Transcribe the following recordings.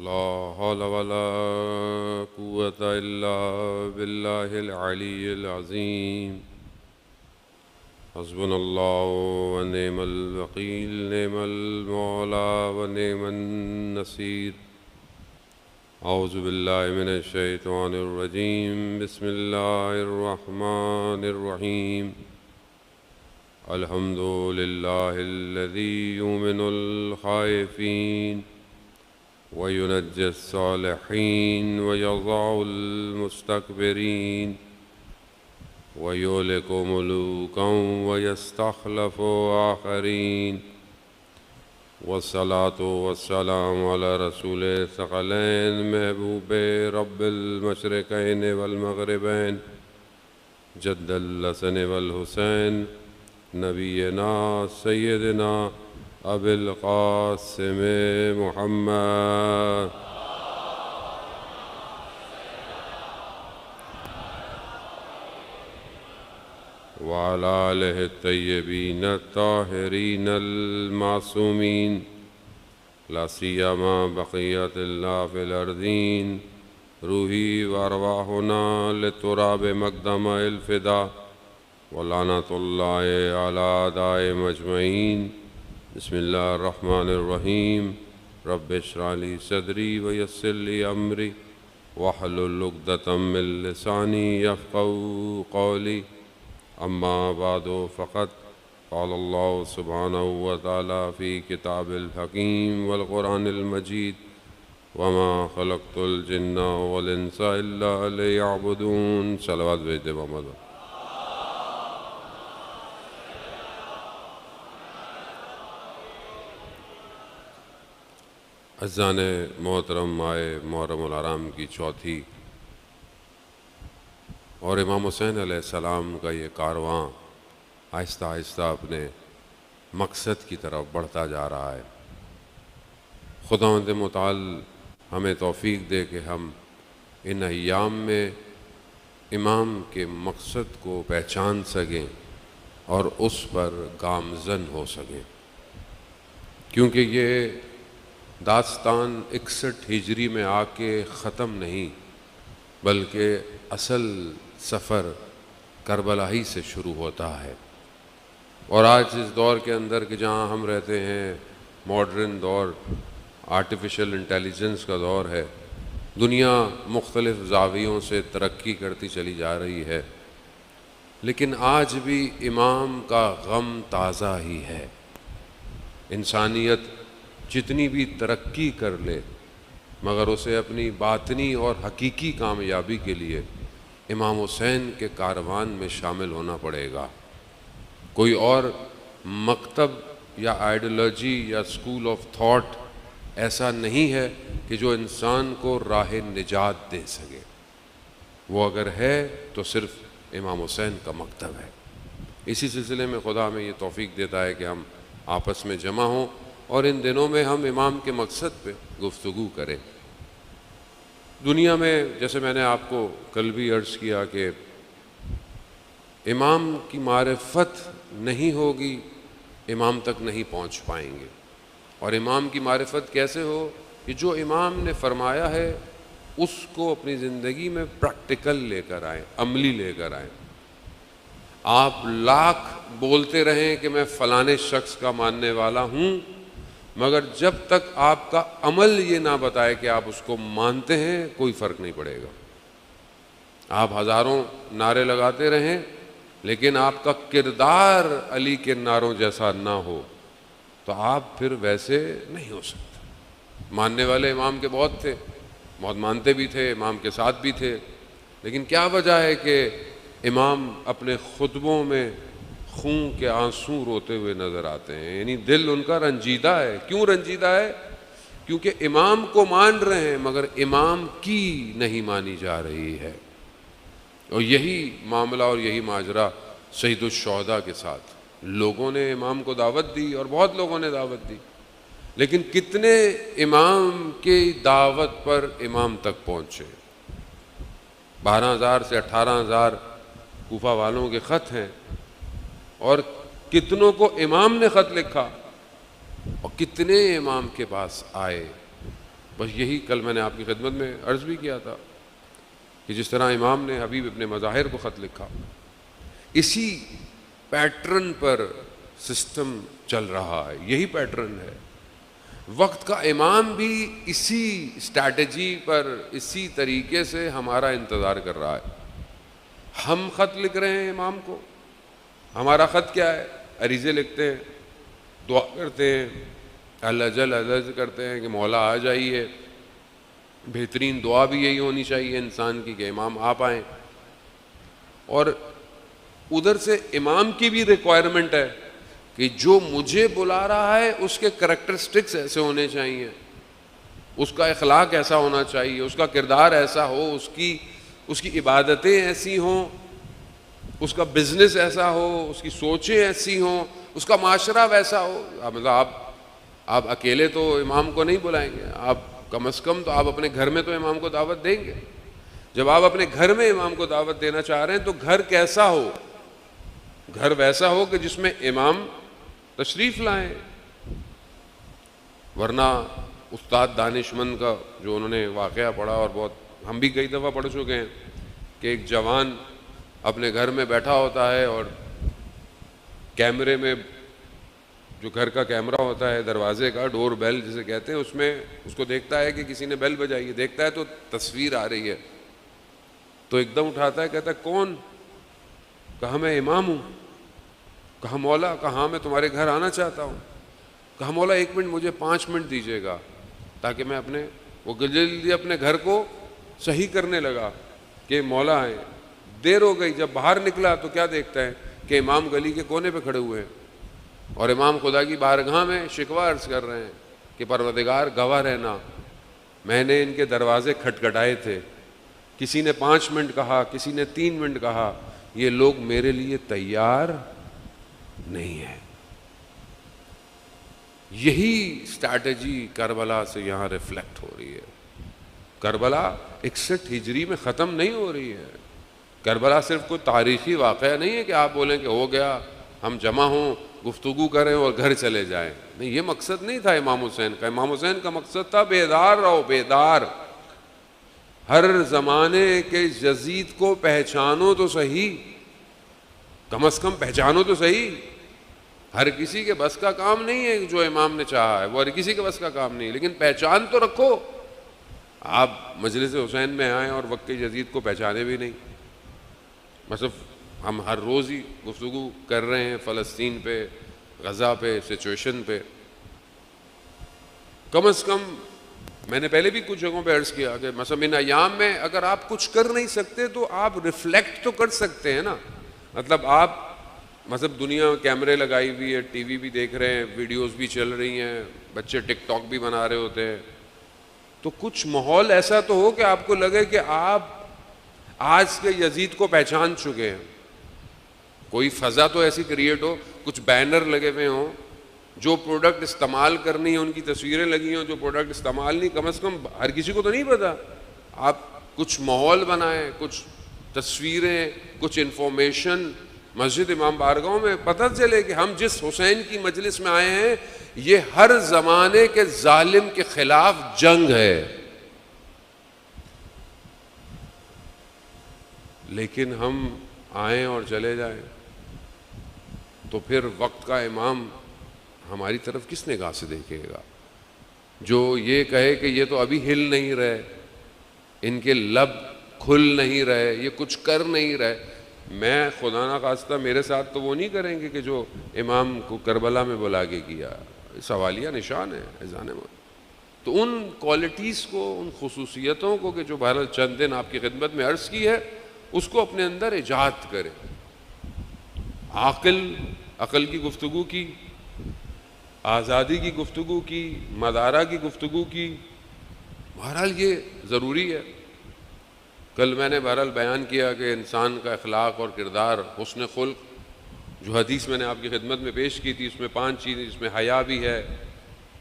لا حول ولا قوة إلا بالله العلي العظيم. حسبنا الله ونعم الوكيل، نعم المولى ونعم النصير. أعوذ بالله من الشيطان الرجيم. بسم الله الرحمن الرحيم. الحمد لله الذي يؤمن الخائفين وينجي الصالحين ويضع المستكبرين ويهلك ملوكا ويستخلف آخرين. والصلاة والسلام على رسول الثقلين محبوب رب المشرقين والمغربين جد الحسن والحسين نبينا سيدنا أبي القاسم محمد وعلى آله الطيبين الطاهرين المعصومين، لا سيما بقية الله في الأرضين. روحي وأرواحنا للتراب مقدم الفداء، ولعنة الله على أعدائهم أجمعين. بسم الله الرحمن الرحيم. رب اشرح لي صدري ويسر لي أمري واحلل عقدة من لساني يفقهوا قولي. أما بعد فقد قال الله سبحانه وتعالى في كتاب الحكيم والقرآن المجيد: وما خلقت الجن والإنس إلا ليعبدون. صلوات بھیج دے محمد. عزیزان محترم، آئے محرم الحرام کی چوتھی اور امام حسین علیہ السلام کا یہ کارواں آہستہ آہستہ اپنے مقصد کی طرف بڑھتا جا رہا ہے. خداوند متعال ہمیں توفیق دے کہ ہم ان ایام میں امام کے مقصد کو پہچان سکیں اور اس پر گامزن ہو سکیں، کیونکہ یہ داستان 61 ہجری میں آ کے ختم نہیں، بلکہ اصل سفر کربلا ہی سے شروع ہوتا ہے. اور آج اس دور کے اندر کہ جہاں ہم رہتے ہیں، ماڈرن دور، آرٹیفیشل انٹیلیجنس کا دور ہے، دنیا مختلف زاویوں سے ترقی کرتی چلی جا رہی ہے، لیکن آج بھی امام کا غم تازہ ہی ہے. انسانیت جتنی بھی ترقی کر لے، مگر اسے اپنی باطنی اور حقیقی کامیابی کے لیے امام حسین کے کاروان میں شامل ہونا پڑے گا. کوئی اور مکتب یا آئیڈیالوجی یا اسکول آف تھاٹ ایسا نہیں ہے کہ جو انسان کو راہ نجات دے سکے. وہ اگر ہے تو صرف امام حسین کا مکتب ہے. اسی سلسلے میں خدا ہمیں یہ توفیق دیتا ہے کہ ہم آپس میں جمع ہوں اور ان دنوں میں ہم امام کے مقصد پہ گفتگو کریں. دنیا میں جیسے میں نے آپ کو کل بھی عرض کیا کہ امام کی معرفت نہیں ہوگی، امام تک نہیں پہنچ پائیں گے. اور امام کی معرفت کیسے ہو؟ کہ جو امام نے فرمایا ہے اس کو اپنی زندگی میں پریکٹیکل لے کر آئیں، عملی لے کر آئیں. آپ لاکھ بولتے رہیں کہ میں فلانے شخص کا ماننے والا ہوں، مگر جب تک آپ کا عمل یہ نہ بتائے کہ آپ اس کو مانتے ہیں، کوئی فرق نہیں پڑے گا. آپ ہزاروں نعرے لگاتے رہیں، لیکن آپ کا کردار علی کے نعروں جیسا نہ ہو تو آپ پھر ویسے نہیں ہو سکتے. ماننے والے امام کے بہت تھے، بہت مانتے بھی تھے، امام کے ساتھ بھی تھے، لیکن کیا وجہ ہے کہ امام اپنے خطبوں میں خون کے آنسو روتے ہوئے نظر آتے ہیں؟ یعنی دل ان کا رنجیدہ ہے. کیوں رنجیدہ ہے؟ کیونکہ امام کو مان رہے ہیں مگر امام کی نہیں مانی جا رہی ہے. اور یہی معاملہ اور یہی ماجرا سید الشہداء کے ساتھ. لوگوں نے امام کو دعوت دی اور بہت لوگوں نے دعوت دی، لیکن کتنے امام کی دعوت پر امام تک پہنچے؟ 12,000 سے 18,000 کوفہ والوں کے خط ہیں، اور کتنوں کو امام نے خط لکھا، اور کتنے امام کے پاس آئے بس یہی کل میں نے آپ کی خدمت میں عرض بھی کیا تھا کہ جس طرح امام نے حبیب ابن مظاہر کو خط لکھا، اسی پیٹرن پر سسٹم چل رہا ہے، یہی پیٹرن ہے۔ وقت کا امام بھی اسی اسٹریٹجی پر اسی طریقے سے ہمارا انتظار کر رہا ہے۔ ہم خط لکھ رہے ہیں امام کو، ہمارا خط کیا ہے؟ عریضے لکھتے ہیں، دعا کرتے ہیں، اللہ جل عزت کرتے ہیں کہ مولا آ جائیے۔ بہترین دعا بھی یہی ہونی چاہیے انسان کی کہ امام آپ آئیں، اور ادھر سے امام کی بھی ریکوائرمنٹ ہے کہ جو مجھے بلا رہا ہے اس کے کریکٹرسٹکس ایسے ہونے چاہیے، اس کا اخلاق ایسا ہونا چاہیے، اس کا کردار ایسا ہو، اس کی عبادتیں ایسی ہوں، اس کا بزنس ایسا ہو، اس کی سوچیں ایسی ہوں، اس کا معاشرہ ویسا ہو۔ مطلب آپ اکیلے تو امام کو نہیں بلائیں گے، آپ کم از کم تو آپ اپنے گھر میں تو امام کو دعوت دیں گے۔ جب آپ اپنے گھر میں امام کو دعوت دینا چاہ رہے ہیں تو گھر کیسا ہو؟ گھر ویسا ہو کہ جس میں امام تشریف لائیں۔ ورنہ استاد دانشمند کا جو انہوں نے واقعہ پڑھا، اور بہت ہم بھی کئی دفعہ پڑھ چکے ہیں، کہ ایک جوان اپنے گھر میں بیٹھا ہوتا ہے اور کیمرے میں، جو گھر کا کیمرہ ہوتا ہے دروازے کا، ڈور بیل جسے کہتے ہیں، اس میں اس کو دیکھتا ہے کہ کسی نے بیل بجائی ہے، دیکھتا ہے تو تصویر آ رہی ہے، تو ایک دم اٹھاتا ہے، کہتا ہے کون؟ کہا میں امام ہوں۔ کہا مولا؟ کہا میں تمہارے گھر آنا چاہتا ہوں۔ کہا مولا 1 منٹ، مجھے 5 منٹ دیجیے گا تاکہ میں وہ جلدی اپنے گھر کو صحیح کرنے لگا کہ مولا آئے۔ دیر ہو گئی، جب باہر نکلا تو کیا دیکھتا ہے کہ امام گلی کے کونے پہ کھڑے ہوئے ہیں، اور امام خدا کی بارگاہ میں شکوہ عرض کر رہے ہیں کہ پروردگار گواہ رہنا، میں نے ان کے دروازے کھٹکھٹائے تھے، کسی نے 5 منٹ کہا، کسی نے 3 منٹ کہا، یہ لوگ میرے لیے تیار نہیں ہے۔ یہی اسٹریٹجی کربلا سے یہاں ریفلیکٹ ہو رہی ہے۔ کربلا 61 ہجری میں ختم نہیں ہو رہی ہے۔ کربلا صرف کوئی تاریخی واقعہ نہیں ہے کہ آپ بولیں کہ ہو گیا، ہم جمع ہوں، گفتگو کریں اور گھر چلے جائیں۔ نہیں، یہ مقصد نہیں تھا امام حسین کا۔ امام حسین کا مقصد تھا بیدار رہو، بیدار، ہر زمانے کے یزید کو پہچانو تو صحیح، کم از کم پہچانو تو صحیح۔ ہر کسی کے بس کا کام نہیں ہے جو امام نے چاہا ہے، وہ ہر کسی کے بس کا کام نہیں ہے، لیکن پہچان تو رکھو۔ آپ مجلس حسین میں آئیں اور وقت کے یزید کو پہچانے بھی نہیں۔ مثلا ہم ہر روز ہی گفتگو کر رہے ہیں فلسطین پہ، غزہ پہ، سچویشن پہ۔ کم از کم میں نے پہلے بھی کچھ جگہوں پہ عرض کیا کہ مثلا ان ایام میں اگر آپ کچھ کر نہیں سکتے تو آپ ریفلیکٹ تو کر سکتے ہیں نا۔ مطلب آپ دنیا میں کیمرے لگائی ہوئی ہے، ٹی وی بھی دیکھ رہے ہیں، ویڈیوز بھی چل رہی ہیں، بچے ٹک ٹاک بھی بنا رہے ہوتے ہیں، تو کچھ ماحول ایسا تو ہو کہ آپ کو لگے کہ آپ آج کے یزید کو پہچان چکے ہیں۔ کوئی فضا تو ایسی کریٹ ہو، کچھ بینر لگے ہوئے ہوں، جو پروڈکٹ استعمال کرنی ہے ان کی تصویریں لگی ہوں، جو پروڈکٹ استعمال نہیں، کم از کم ہر کسی کو تو نہیں پتا۔ آپ کچھ ماحول بنائیں، کچھ تصویریں، کچھ انفارمیشن مسجد امام بارگاہوں میں پتہ چلے کہ ہم جس حسین کی مجلس میں آئے ہیں یہ ہر زمانے کے ظالم کے خلاف جنگ ہے۔ لیکن ہم آئیں اور چلے جائیں تو پھر وقت کا امام ہماری طرف کس نگاہ سے دیکھے گا؟ جو یہ کہے کہ یہ تو ابھی ہل نہیں رہے، ان کے لب کھل نہیں رہے، یہ کچھ کر نہیں رہے، میں خدا نہ خواستہ میرے ساتھ تو وہ نہیں کریں گے کہ جو امام کو کربلا میں بلا کے کیا۔ سوالیہ نشان ہے اذان موت۔ تو ان کوالٹیز کو، ان خصوصیتوں کو کہ جو بہرحال چند دن آپ کی خدمت میں عرض کی ہے، اس کو اپنے اندر ایجاد کریں۔ عقل کی گفتگو کی، آزادی کی گفتگو کی، مدارہ کی گفتگو کی، بہرحال یہ ضروری ہے۔ کل میں نے بہرحال بیان کیا کہ انسان کا اخلاق اور کردار، حسن خلق، جو حدیث میں نے آپ کی خدمت میں پیش کی تھی، اس میں 5 چیزیں، جس میں حیا بھی ہے،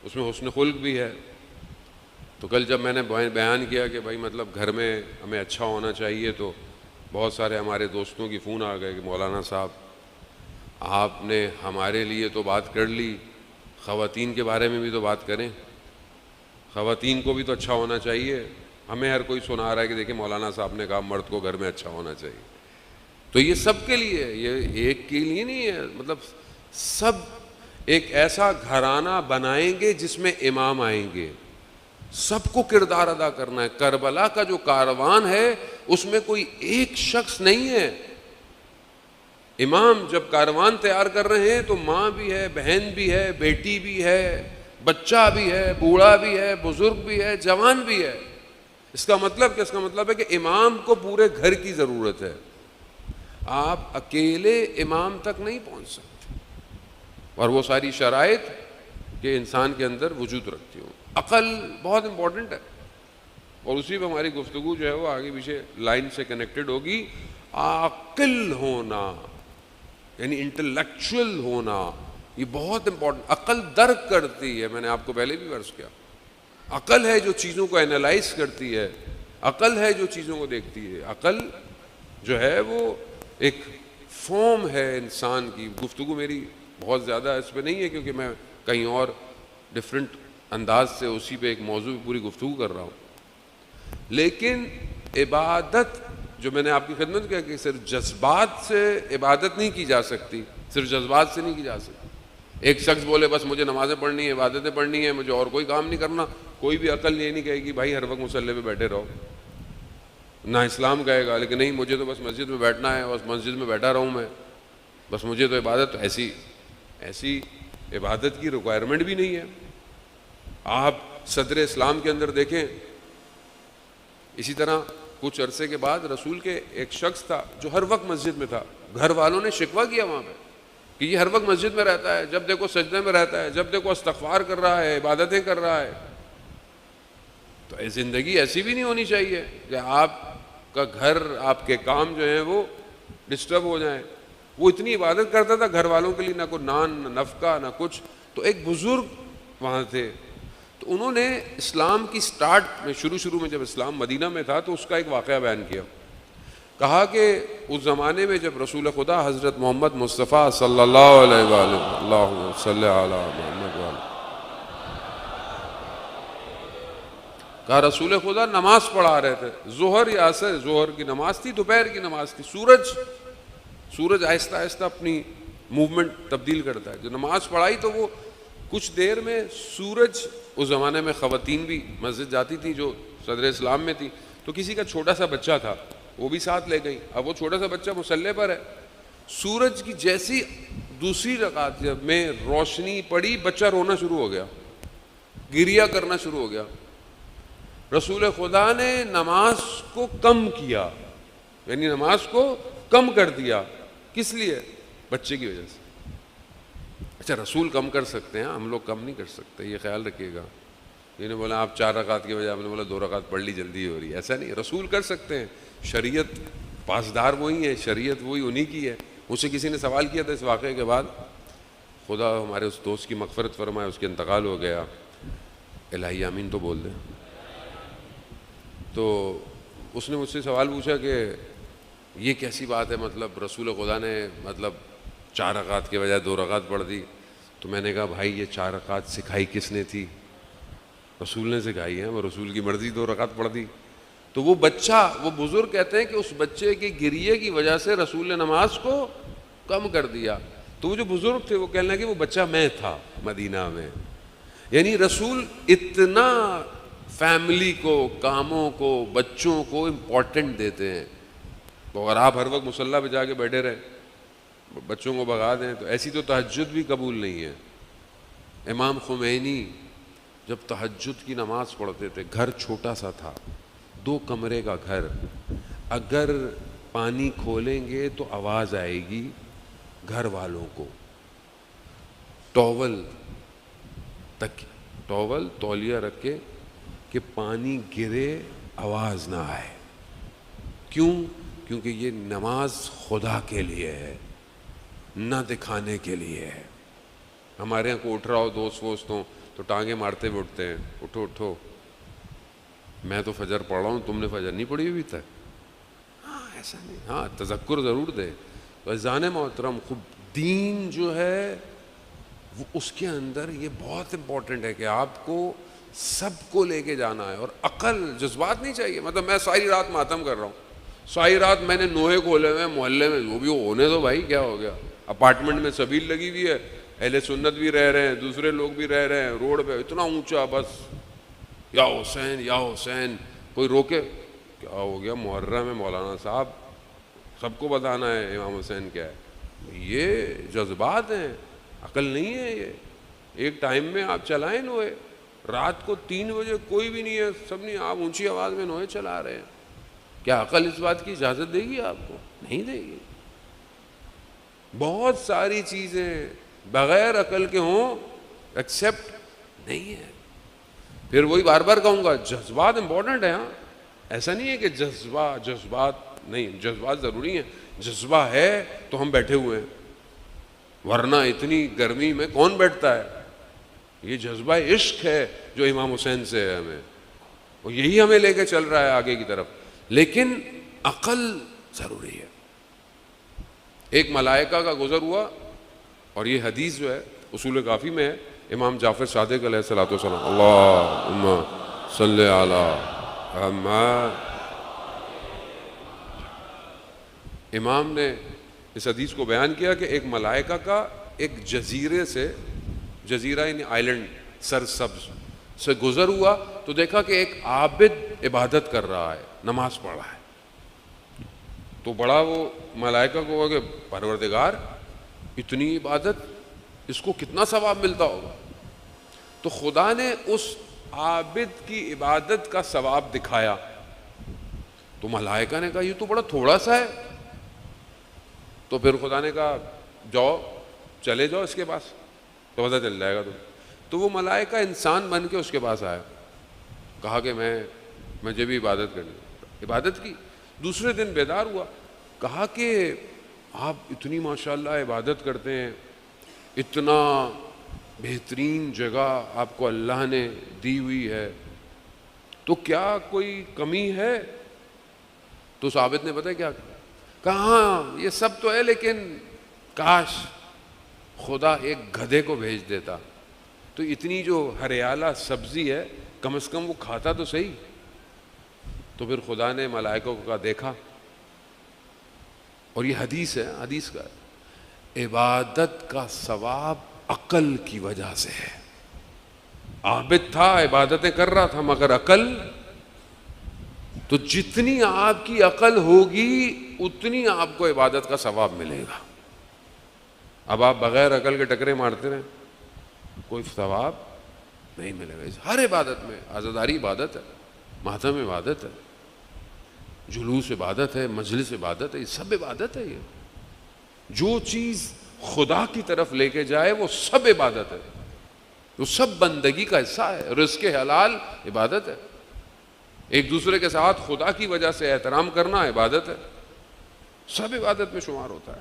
اس میں حسن خلق بھی ہے۔ تو کل جب میں نے بیان کیا کہ بھائی مطلب گھر میں ہمیں اچھا ہونا چاہیے، تو بہت سارے ہمارے دوستوں کی فون آ گئے کہ مولانا صاحب آپ نے ہمارے لیے تو بات کر لی، خواتین کے بارے میں بھی تو بات کریں۔ خواتین کو بھی تو اچھا ہونا چاہیے. ہمیں ہر کوئی سنا رہا ہے کہ دیکھیں مولانا صاحب نے کہا مرد کو گھر میں اچھا ہونا چاہیے. تو یہ سب کے لیے, یہ ایک کے لیے نہیں ہے, مطلب سب ایک ایسا گھرانہ بنائیں گے جس میں امام آئیں گے, سب کو کردار ادا کرنا ہے. کربلا کا جو کاروان ہے اس میں کوئی ایک شخص نہیں ہے. امام جب کاروان تیار کر رہے ہیں تو ماں بھی ہے, بہن بھی ہے, بیٹی بھی ہے, بچہ بھی ہے, بوڑھا بھی ہے, بزرگ بھی ہے, جوان بھی ہے. اس کا مطلب کیا؟ اس کا مطلب ہے کہ امام کو پورے گھر کی ضرورت ہے. آپ اکیلے امام تک نہیں پہنچ سکتے, اور وہ ساری شرائط کہ انسان کے اندر وجود رکھتی ہوں. عقل بہت امپورٹنٹ ہے, اور اسی پہ ہماری گفتگو جو ہے وہ آگے پیچھے لائن سے کنیکٹڈ ہوگی. عاقل ہونا یعنی انٹلیکچوئل ہونا, یہ بہت امپورٹنٹ. عقل درک کرتی ہے, میں نے آپ کو پہلے بھی عرض کیا, عقل ہے جو چیزوں کو اینالائز کرتی ہے, عقل ہے جو چیزوں کو دیکھتی ہے. عقل جو ہے وہ ایک فارم ہے انسان کی. گفتگو میری بہت زیادہ اس پہ نہیں ہے کیونکہ میں کہیں اور ڈفرینٹ انداز سے اسی پہ ایک موضوع پہ پوری گفتگو کر رہا ہوں. لیکن عبادت جو میں نے آپ کی خدمت کیا کہ صرف جذبات سے عبادت نہیں کی جا سکتی, صرف جذبات سے نہیں کی جا سکتی. ایک شخص بولے بس مجھے نمازیں پڑھنی ہیں, عبادتیں پڑھنی ہیں, مجھے اور کوئی کام نہیں کرنا, کوئی بھی عقل یہ نہیں کہے گی بھائی ہر وقت مصلی پہ بیٹھے رہو. نہ اسلام کہے گا لیکن نہیں مجھے تو بس مسجد میں بیٹھنا ہے, بس مسجد میں بیٹھا رہوں میں, بس مجھے تو عبادت. ایسی عبادت کی ریکوائرمنٹ بھی نہیں ہے. آپ صدر اسلام کے اندر دیکھیں, اسی طرح کچھ عرصے کے بعد رسول کے ایک شخص تھا جو ہر وقت مسجد میں تھا. گھر والوں نے شکوہ کیا وہاں پہ کہ یہ ہر وقت مسجد میں رہتا ہے, جب دیکھو سجدے میں رہتا ہے, جب دیکھو استغفار کر رہا ہے, عبادتیں کر رہا ہے. تو زندگی ایسی بھی نہیں ہونی چاہیے کہ آپ کا گھر, آپ کے کام جو ہیں وہ ڈسٹرب ہو جائیں. وہ اتنی عبادت کرتا تھا گھر والوں کے لیے, نہ کوئی نان نہ نفقہ نہ کچھ. تو ایک بزرگ وہاں تھے, تو انہوں نے اسلام کی سٹارٹ میں شروع میں جب اسلام مدینہ میں تھا تو اس کا ایک واقعہ بیان کیا. کہا کہ اس زمانے میں جب رسول خدا حضرت محمد مصطفیٰ صلی اللہ علیہ وآلہ اللہم صلی علی محمد وآلہ, کہا رسول خدا نماز پڑھا رہے تھے, ظہر یا عصر, ظہر کی نماز تھی, دوپہر کی نماز تھی. سورج آہستہ آہستہ اپنی موومنٹ تبدیل کرتا ہے. جو نماز پڑھائی تو وہ کچھ دیر میں سورج, اس زمانے میں خواتین بھی مسجد جاتی تھی جو صدر اسلام میں تھی, تو کسی کا چھوٹا سا بچہ تھا وہ بھی ساتھ لے گئی. اب وہ چھوٹا سا بچہ مصلی پر ہے, سورج کی جیسی دوسری رکعت میں روشنی پڑی, بچہ رونا شروع ہو گیا, گریہ کرنا شروع ہو گیا. رسول خدا نے نماز کو کم کیا, یعنی نماز کو کم کر دیا. کس لیے؟ بچے کی وجہ سے. اچھا رسول کم کر سکتے ہیں, ہم لوگ کم نہیں کر سکتے, یہ خیال رکھیے گا. یہ نے بولا آپ 4 رکعت کی بجائے آپ نے بولا 2 رکعت پڑھ لی, جلدی ہو رہی ہے, ایسا نہیں. رسول کر سکتے ہیں, شریعت پاسدار وہی ہے, شریعت وہی انہی کی ہے. مجھ سے کسی نے سوال کیا تھا اس واقعے کے بعد, خدا ہمارے اس دوست کی مغفرت فرمائے, اس کے انتقال ہو گیا, الہی آمین تو بول دیں. تو اس نے مجھ سے سوال پوچھا کہ یہ کیسی بات ہے, مطلب رسول خدا نے مطلب 4 رکعت کے بجائے 2 رکعت پڑھ دی. تو میں نے کہا بھائی یہ 4 رکعت سکھائی کس نے تھی؟ رسول نے سکھائی ہے, وہ رسول کی مرضی 2 رکعت پڑھ دی. تو وہ بچہ, وہ بزرگ کہتے ہیں کہ اس بچے کے گریے کی وجہ سے رسول نے نماز کو کم کر دیا. تو وہ جو بزرگ تھے وہ کہنے لگے کہ وہ بچہ میں تھا مدینہ میں. یعنی رسول اتنا فیملی کو, کاموں کو, بچوں کو امپورٹنٹ دیتے ہیں. تو اگر آپ ہر وقت مصلی پہ جا کے بیٹھے رہیں, بچوں کو بھگا دیں, تو ایسی تو تہجد بھی قبول نہیں ہے. امام خمینی جب تہجد کی نماز پڑھتے تھے, گھر چھوٹا سا تھا, 2 کمرے کا گھر, اگر پانی کھولیں گے تو آواز آئے گی گھر والوں کو. ٹاول تولیہ رکھ کے کہ پانی گرے آواز نہ آئے. کیوں؟ کیونکہ یہ نماز خدا کے لیے ہے, نہ دکھانے کے لیے ہے. ہمارے یہاں کو اٹھ رہا ہو دوست ووست ہوں تو ٹانگیں مارتے ہوئے اٹھتے ہیں, اٹھو اٹھو, میں تو فجر پڑھ رہا ہوں, تم نے فجر نہیں پڑھی ابھی تک. ہاں ایسا نہیں, ہاں تذکر ضرور دے. تو عزیزان محترم, خوب دین جو ہے وہ اس کے اندر یہ بہت امپورٹنٹ ہے کہ آپ کو سب کو لے کے جانا ہے. اور عقل, جذبات نہیں چاہیے. مطلب میں ساری رات ماتم کر رہا ہوں, ساری رات میں نے نوحے کھولے ہوئے محلے میں, وہ بھی ہونے دو بھائی, کیا ہو گیا. اپارٹمنٹ میں سبیل لگی ہوئی ہے, اہل سنت بھی رہ رہے ہیں, دوسرے لوگ بھی رہ رہے ہیں, روڈ پہ اتنا اونچا, بس یا حسین یا حسین, کوئی روکے, کیا ہو گیا محرم ہے مولانا صاحب, سب کو بتانا ہے امام حسین کیا ہے. یہ جذبات ہیں, عقل نہیں ہے یہ. ایک ٹائم میں آپ چلائیں نوحے, رات کو 3 بجے کوئی بھی نہیں ہے, سب نہیں, آپ اونچی آواز میں نوحے چلا رہے ہیں. کیا عقل اس بات کی اجازت دے گی آپ کو؟ نہیں دے گی. بہت ساری چیزیں بغیر عقل کے ہوں ایکسیپٹ نہیں ہے. پھر وہی بار بار کہوں گا, جذبات امپورٹنٹ ہیں. ہاں, ایسا نہیں ہے کہ جذبات نہیں, جذبات ضروری ہیں. جذبہ ہے تو ہم بیٹھے ہوئے ہیں, ورنہ اتنی گرمی میں کون بیٹھتا ہے. یہ جذبہ عشق ہے جو امام حسین سے ہے ہمیں, اور یہی ہمیں لے کے چل رہا ہے آگے کی طرف. لیکن عقل ضروری ہے. ایک ملائکہ کا گزر ہوا, اور یہ حدیث جو ہے اصول کافی میں ہے, امام جعفر صادق علیہ الصلوۃ والسلام, اللہم صلی علی محمد. امام نے اس حدیث کو بیان کیا کہ ایک ملائکہ کا ایک جزیرے سے, جزیرہ یعنی آئلینڈ سرسبز سے گزر ہوا, تو دیکھا کہ ایک عابد عبادت کر رہا ہے, نماز پڑھ رہا ہے. تو بڑا وہ ملائکہ کو ہوا کہ پروردگار, اتنی عبادت, اس کو کتنا ثواب ملتا ہوگا. تو خدا نے اس عابد کی عبادت کا ثواب دکھایا. تو ملائکہ نے کہا یہ تو بڑا تھوڑا سا ہے. تو پھر خدا نے کہا جاؤ, چلے جاؤ اس کے پاس, تو پتہ چل جائے گا تم. تو وہ ملائکہ انسان بن کے اس کے پاس آیا, کہا کہ مجھے بھی عبادت کرنی. عبادت کی. دوسرے دن بیدار ہوا, کہا کہ آپ اتنی ماشاءاللہ عبادت کرتے ہیں, اتنا بہترین جگہ آپ کو اللہ نے دی ہوئی ہے, تو کیا کوئی کمی ہے. تو ثابت نے پتہ کیا کہا, یہ سب تو ہے, لیکن کاش خدا ایک گدھے کو بھیج دیتا, تو اتنی جو ہریالہ سبزی ہے کم از کم وہ کھاتا تو صحیح. تو پھر خدا نے ملائکوں کو دیکھا, اور یہ حدیث ہے, حدیث کا عبادت کا ثواب عقل کی وجہ سے ہے. عابد تھا, عبادتیں کر رہا تھا, مگر عقل, تو جتنی آپ کی عقل ہوگی اتنی آپ کو عبادت کا ثواب ملے گا. اب آپ بغیر عقل کے ٹکرے مارتے رہیں, کوئی ثواب نہیں ملے گا. ہر عبادت میں, عزاداری عبادت ہے, ماتم عبادت ہے, جلوس عبادت ہے, مجلس عبادت ہے, یہ سب عبادت ہے. یہ جو چیز خدا کی طرف لے کے جائے وہ سب عبادت ہے, وہ سب بندگی کا حصہ ہے. رزق حلال عبادت ہے, ایک دوسرے کے ساتھ خدا کی وجہ سے احترام کرنا عبادت ہے, سب عبادت میں شمار ہوتا ہے.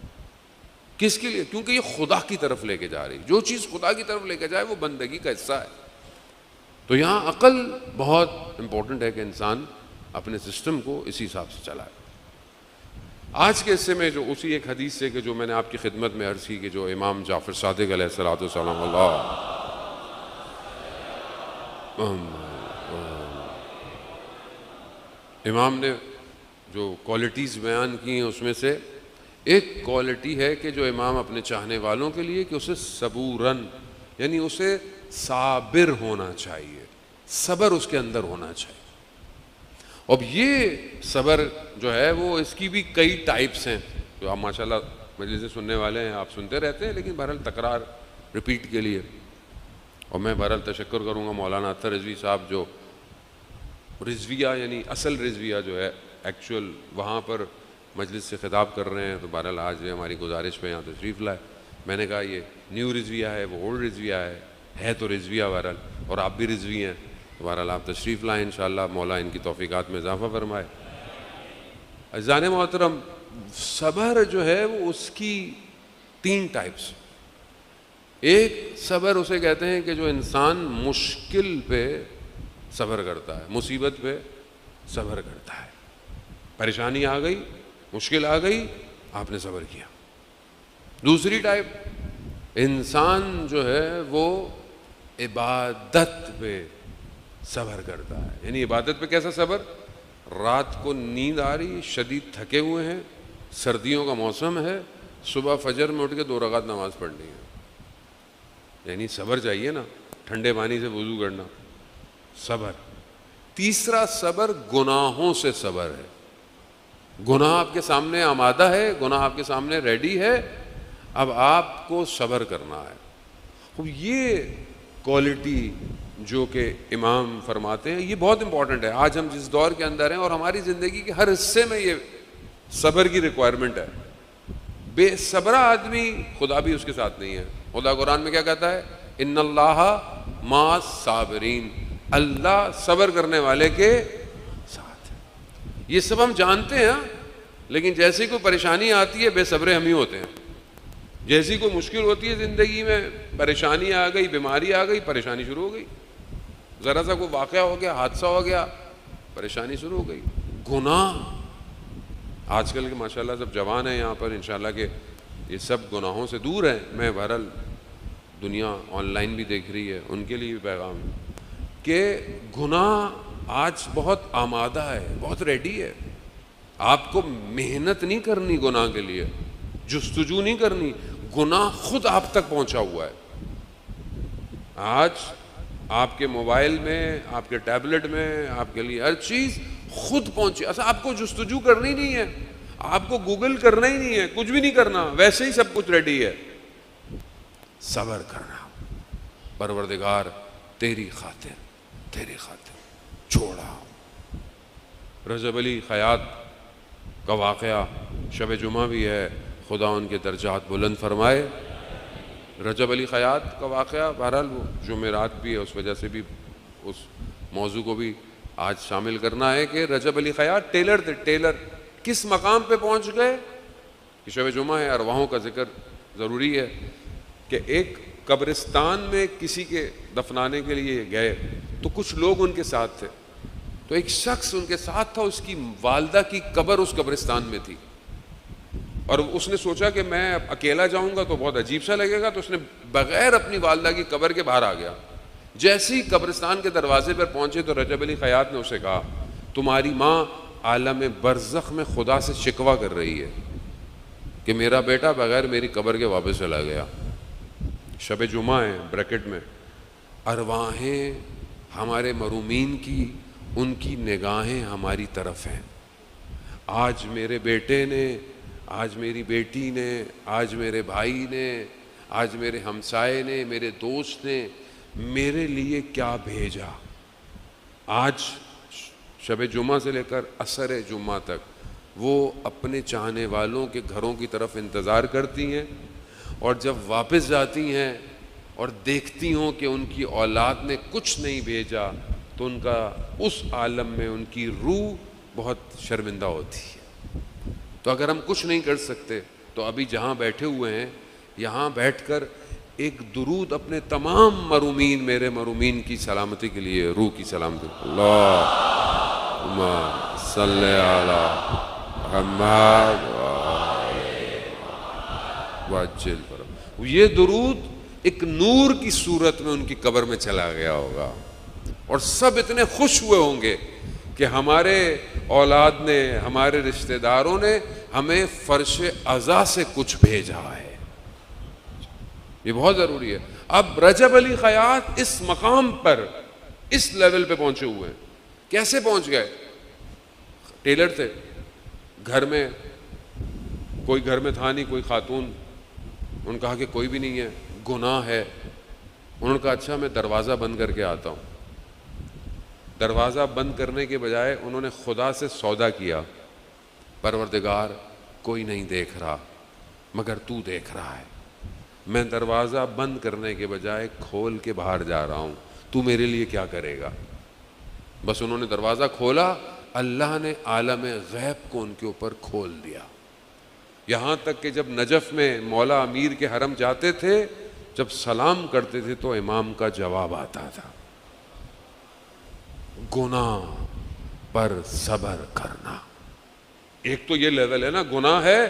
کس کے لیے؟ کیونکہ یہ خدا کی طرف لے کے جا رہی, جو چیز خدا کی طرف لے کے جائے وہ بندگی کا حصہ ہے. تو یہاں عقل بہت امپورٹنٹ ہے کہ انسان اپنے سسٹم کو اسی حساب سے چلائے. آج کے حصے میں جو اسی ایک حدیث سے کہ جو میں نے آپ کی خدمت میں عرض کی کہ جو امام جعفر صادق علیہ الصلوۃ والسلام, اللہ امام نے جو کوالٹیز بیان کی ہیں اس میں سے ایک کوالٹی ہے کہ جو امام اپنے چاہنے والوں کے لیے کہ اسے صبوراً, یعنی اسے صابر ہونا چاہیے, صبر اس کے اندر ہونا چاہیے. اب یہ صبر جو ہے وہ اس کی بھی کئی ٹائپس ہیں جو آپ ماشاءاللہ مجلس سے سننے والے ہیں, آپ سنتے رہتے ہیں, لیکن بہرحال تکرار ریپیٹ کے لیے. اور میں بہرحال تشکر کروں گا مولانا اطہر رضوی صاحب جو رضویہ یعنی اصل رضویہ جو ہے ایکچوئل وہاں پر مجلس سے خطاب کر رہے ہیں. تو بہرحال آج ہماری گزارش پہ یہاں تشریف لائے. میں نے کہا یہ نیو رضویہ ہے, وہ اولڈ رضویہ ہے تو رضویہ بہرحال, اور آپ بھی رضوی ہیں. تو بہرحال آپ تشریف لائیں, انشاءاللہ مولا ان کی توفیقات میں اضافہ فرمائے. عزیزان محترم, صبر جو ہے وہ اس کی 3 ٹائپس. ایک صبر اسے کہتے ہیں کہ جو انسان مشکل پہ صبر کرتا ہے, مصیبت پہ صبر کرتا ہے. پریشانی آ گئی, مشکل آ گئی, آپ نے صبر کیا. دوسری ٹائپ, انسان جو ہے وہ عبادت پہ صبر کرتا ہے. یعنی عبادت پہ کیسا صبر؟ رات کو نیند آ رہی، شدید تھکے ہوئے ہیں، سردیوں کا موسم ہے، صبح فجر میں اٹھ کے 2 رکعت نماز پڑھنی ہے. یعنی صبر چاہیے نا، ٹھنڈے پانی سے وضو کرنا، صبر. تیسرا صبر گناہوں سے صبر ہے. گناہ آپ کے سامنے آمادہ ہے، گناہ آپ کے سامنے ریڈی ہے، اب آپ کو صبر کرنا ہے. یہ کوالٹی جو کہ امام فرماتے ہیں یہ بہت امپورٹنٹ ہے. آج ہم جس دور کے اندر ہیں اور ہماری زندگی کے ہر حصے میں یہ صبر کی ریکوائرمنٹ ہے. بے صبرہ آدمی خدا بھی اس کے ساتھ نہیں ہے. خدا قرآن میں کیا کہتا ہے؟ ان اللہ مع الصابرین، اللہ صبر کرنے والے کے ساتھ ہے. یہ سب ہم جانتے ہیں، لیکن جیسے کوئی پریشانی آتی ہے بے صبرے ہم ہی ہوتے ہیں. جیسی کوئی مشکل ہوتی ہے زندگی میں، پریشانی آ گئی، بیماری آ گئی، پریشانی شروع ہو گئی. ذرا سا کوئی واقعہ ہو گیا، حادثہ ہو گیا، پریشانی شروع ہو گئی. گناہ، آج کل کے ماشاءاللہ سب جوان ہیں یہاں پر انشاءاللہ کہ یہ سب گناہوں سے دور ہیں. میں بہرحال دنیا آن لائن بھی دیکھ رہی ہے، ان کے لیے بھی پیغام ہے کہ گناہ آج بہت آمادہ ہے، بہت ریڈی ہے. آپ کو محنت نہیں کرنی گناہ کے لیے، جستجو نہیں کرنی، گناہ خود آپ تک پہنچا ہوا ہے. آج آپ کے موبائل میں، آپ کے ٹیبلٹ میں، آپ کے لیے ہر چیز خود پہنچی. اصل آپ کو جستجو کرنی نہیں ہے، آپ کو گوگل کرنا ہی نہیں ہے، کچھ بھی نہیں کرنا، ویسے ہی سب کچھ ریڈی ہے. صبر کرنا، پروردگار تیری خاطر چھوڑا. رجب علی خیاط کا واقعہ، شب جمعہ بھی ہے، خدا ان کے درجات بلند فرمائے. رجب علی خیاط کا واقعہ بہرحال وہ جمعرات بھی ہے، اس وجہ سے بھی اس موضوع کو بھی آج شامل کرنا ہے کہ رجب علی خیاط ٹیلر تھے. ٹیلر کس مقام پہ پہنچ گئے کہ شب جمعہ ہے، ارواحوں کا ذکر ضروری ہے، کہ ایک قبرستان میں کسی کے دفنانے کے لیے گئے تو کچھ لوگ ان کے ساتھ تھے. تو ایک شخص ان کے ساتھ تھا، اس کی والدہ کی قبر اس قبرستان میں تھی، اور اس نے سوچا کہ میں اکیلا جاؤں گا تو بہت عجیب سا لگے گا، تو اس نے بغیر اپنی والدہ کی قبر کے باہر آ گیا. جیسے ہی قبرستان کے دروازے پر پہنچے تو رجب علی خیاط نے اسے کہا تمہاری ماں عالم برزخ میں خدا سے شکوہ کر رہی ہے کہ میرا بیٹا بغیر میری قبر کے واپس چلا گیا. شب جمعہ ہے بریکٹ میں، ارواحیں ہمارے مرومین کی، ان کی نگاہیں ہماری طرف ہیں. آج میرے بیٹے نے، آج میری بیٹی نے، آج میرے بھائی نے، آج میرے ہمسائے نے، میرے دوست نے میرے لیے کیا بھیجا. آج شب جمعہ سے لے کر عصر جمعہ تک وہ اپنے چاہنے والوں کے گھروں کی طرف انتظار کرتی ہیں، اور جب واپس جاتی ہیں اور دیکھتی ہوں کہ ان کی اولاد نے کچھ نہیں بھیجا تو ان کا اس عالم میں ان کی روح بہت شرمندہ ہوتی ہے. تو اگر ہم کچھ نہیں کر سکتے تو ابھی جہاں بیٹھے ہوئے ہیں یہاں بیٹھ کر ایک درود اپنے تمام مرومین، میرے مرومین کی سلامتی کے لیے، روح کی سلامتی، اللہم صلی علی محمد وعجل فرج. یہ درود ایک نور کی صورت میں ان کی قبر میں چلا گیا ہوگا، اور سب اتنے خوش ہوئے ہوں گے کہ ہمارے اولاد نے، ہمارے رشتہ داروں نے ہمیں فرش عزا سے کچھ بھیجا ہے. یہ بہت ضروری ہے. اب رجب علی خیاط اس مقام پر، اس لیول پہ پہنچے ہوئے ہیں. کیسے پہنچ گئے؟ ٹیلر تھے، گھر میں کوئی گھر میں تھا نہیں، کوئی خاتون. انہوں نے کہا کہ کوئی بھی نہیں ہے، گناہ ہے. انہوں نے کہا اچھا میں دروازہ بند کر کے آتا ہوں. دروازہ بند کرنے کے بجائے انہوں نے خدا سے سودا کیا، پروردگار کوئی نہیں دیکھ رہا مگر تو دیکھ رہا ہے، میں دروازہ بند کرنے کے بجائے کھول کے باہر جا رہا ہوں، تو میرے لیے کیا کرے گا. بس انہوں نے دروازہ کھولا، اللہ نے عالم غیب کو ان کے اوپر کھول دیا. یہاں تک کہ جب نجف میں مولا امیر کے حرم جاتے تھے، جب سلام کرتے تھے تو امام کا جواب آتا تھا. گناہ پر صبر کرنا. ایک تو یہ لیول ہے نا، گناہ ہے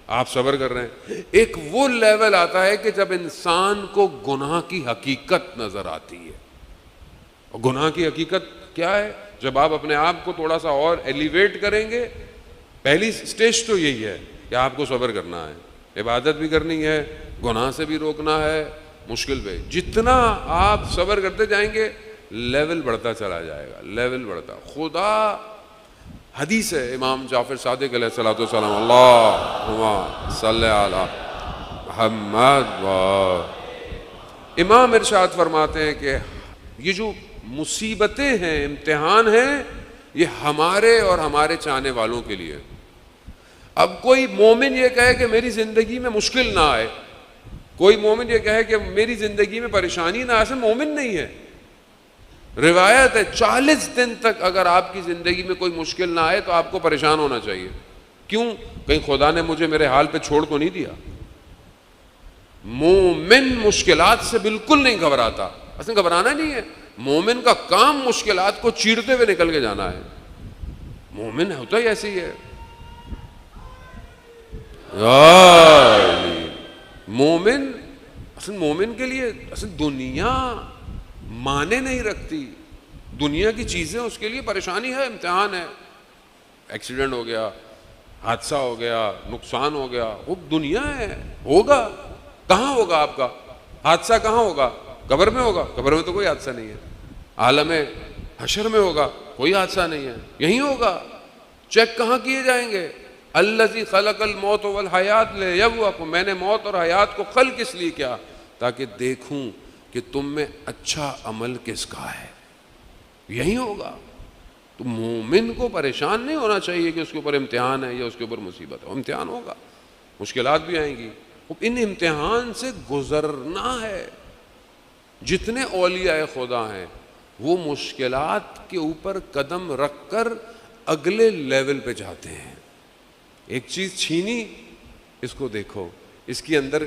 آپ صبر کر رہے ہیں. ایک وہ لیول آتا ہے کہ جب انسان کو گناہ کی حقیقت نظر آتی ہے. اور گناہ کی حقیقت کیا ہے؟ جب آپ اپنے آپ کو تھوڑا سا اور ایلیویٹ کریں گے، پہلی سٹیج تو یہی ہے کہ آپ کو صبر کرنا ہے، عبادت بھی کرنی ہے، گناہ سے بھی روکنا ہے، مشکل پہ جتنا آپ صبر کرتے جائیں گے لیول بڑھتا چلا جائے گا، لیول بڑھتا. خدا حدیث ہے امام جعفر صادق علیہ الصلوۃ والسلام، اللہم صلی علی محمد. امام ارشاد فرماتے ہیں کہ یہ جو مصیبتیں ہیں، امتحان ہیں، یہ ہمارے اور ہمارے چاہنے والوں کے لیے. اب کوئی مومن یہ کہے کہ میری زندگی میں مشکل نہ آئے، کوئی مومن یہ کہے کہ میری زندگی میں پریشانی نہ آئے، اصل مومن نہیں ہے. روایت ہے 40 دن تک اگر آپ کی زندگی میں کوئی مشکل نہ آئے تو آپ کو پریشان ہونا چاہیے. کیوں؟ کہیں خدا نے مجھے میرے حال پہ چھوڑ تو نہیں دیا. مومن مشکلات سے بالکل نہیں گھبراتا، اصل گھبرانا نہیں ہے. مومن کا کام مشکلات کو چیرتے ہوئے نکل کے جانا ہے. مومن ہوتا ہی ایسے ہی ہے. مومن اصل مومن کے لیے اصل دنیا معنی نہیں رکھتی. دنیا کی چیزیں اس کے لیے پریشانی ہے، امتحان ہے. ایکسیڈنٹ ہو گیا، حادثہ ہو گیا، نقصان ہو گیا، وہ دنیا ہے. ہوگا کہاں ہوگا آپ کا حادثہ؟ کہاں ہوگا؟ قبر میں ہوگا؟ قبر میں تو کوئی حادثہ نہیں ہے. عالم حشر میں ہوگا؟ کوئی حادثہ نہیں ہے، یہیں ہوگا. چیک کہاں کیے جائیں گے؟ الذی خلق الموت والحیات لیبلوکم، میں نے موت اور حیات کو خلق اس لیے کیا تاکہ دیکھوں کہ تم میں اچھا عمل کس کا ہے. یہی ہوگا. تو مومن کو پریشان نہیں ہونا چاہیے کہ اس کے اوپر امتحان ہے یا اس کے اوپر مصیبت ہے. امتحان ہوگا، مشکلات بھی آئیں گی، ان امتحان سے گزرنا ہے. جتنے اولیاء خدا ہیں وہ مشکلات کے اوپر قدم رکھ کر اگلے لیول پہ جاتے ہیں. ایک چیز چھینی، اس کو دیکھو اس کے اندر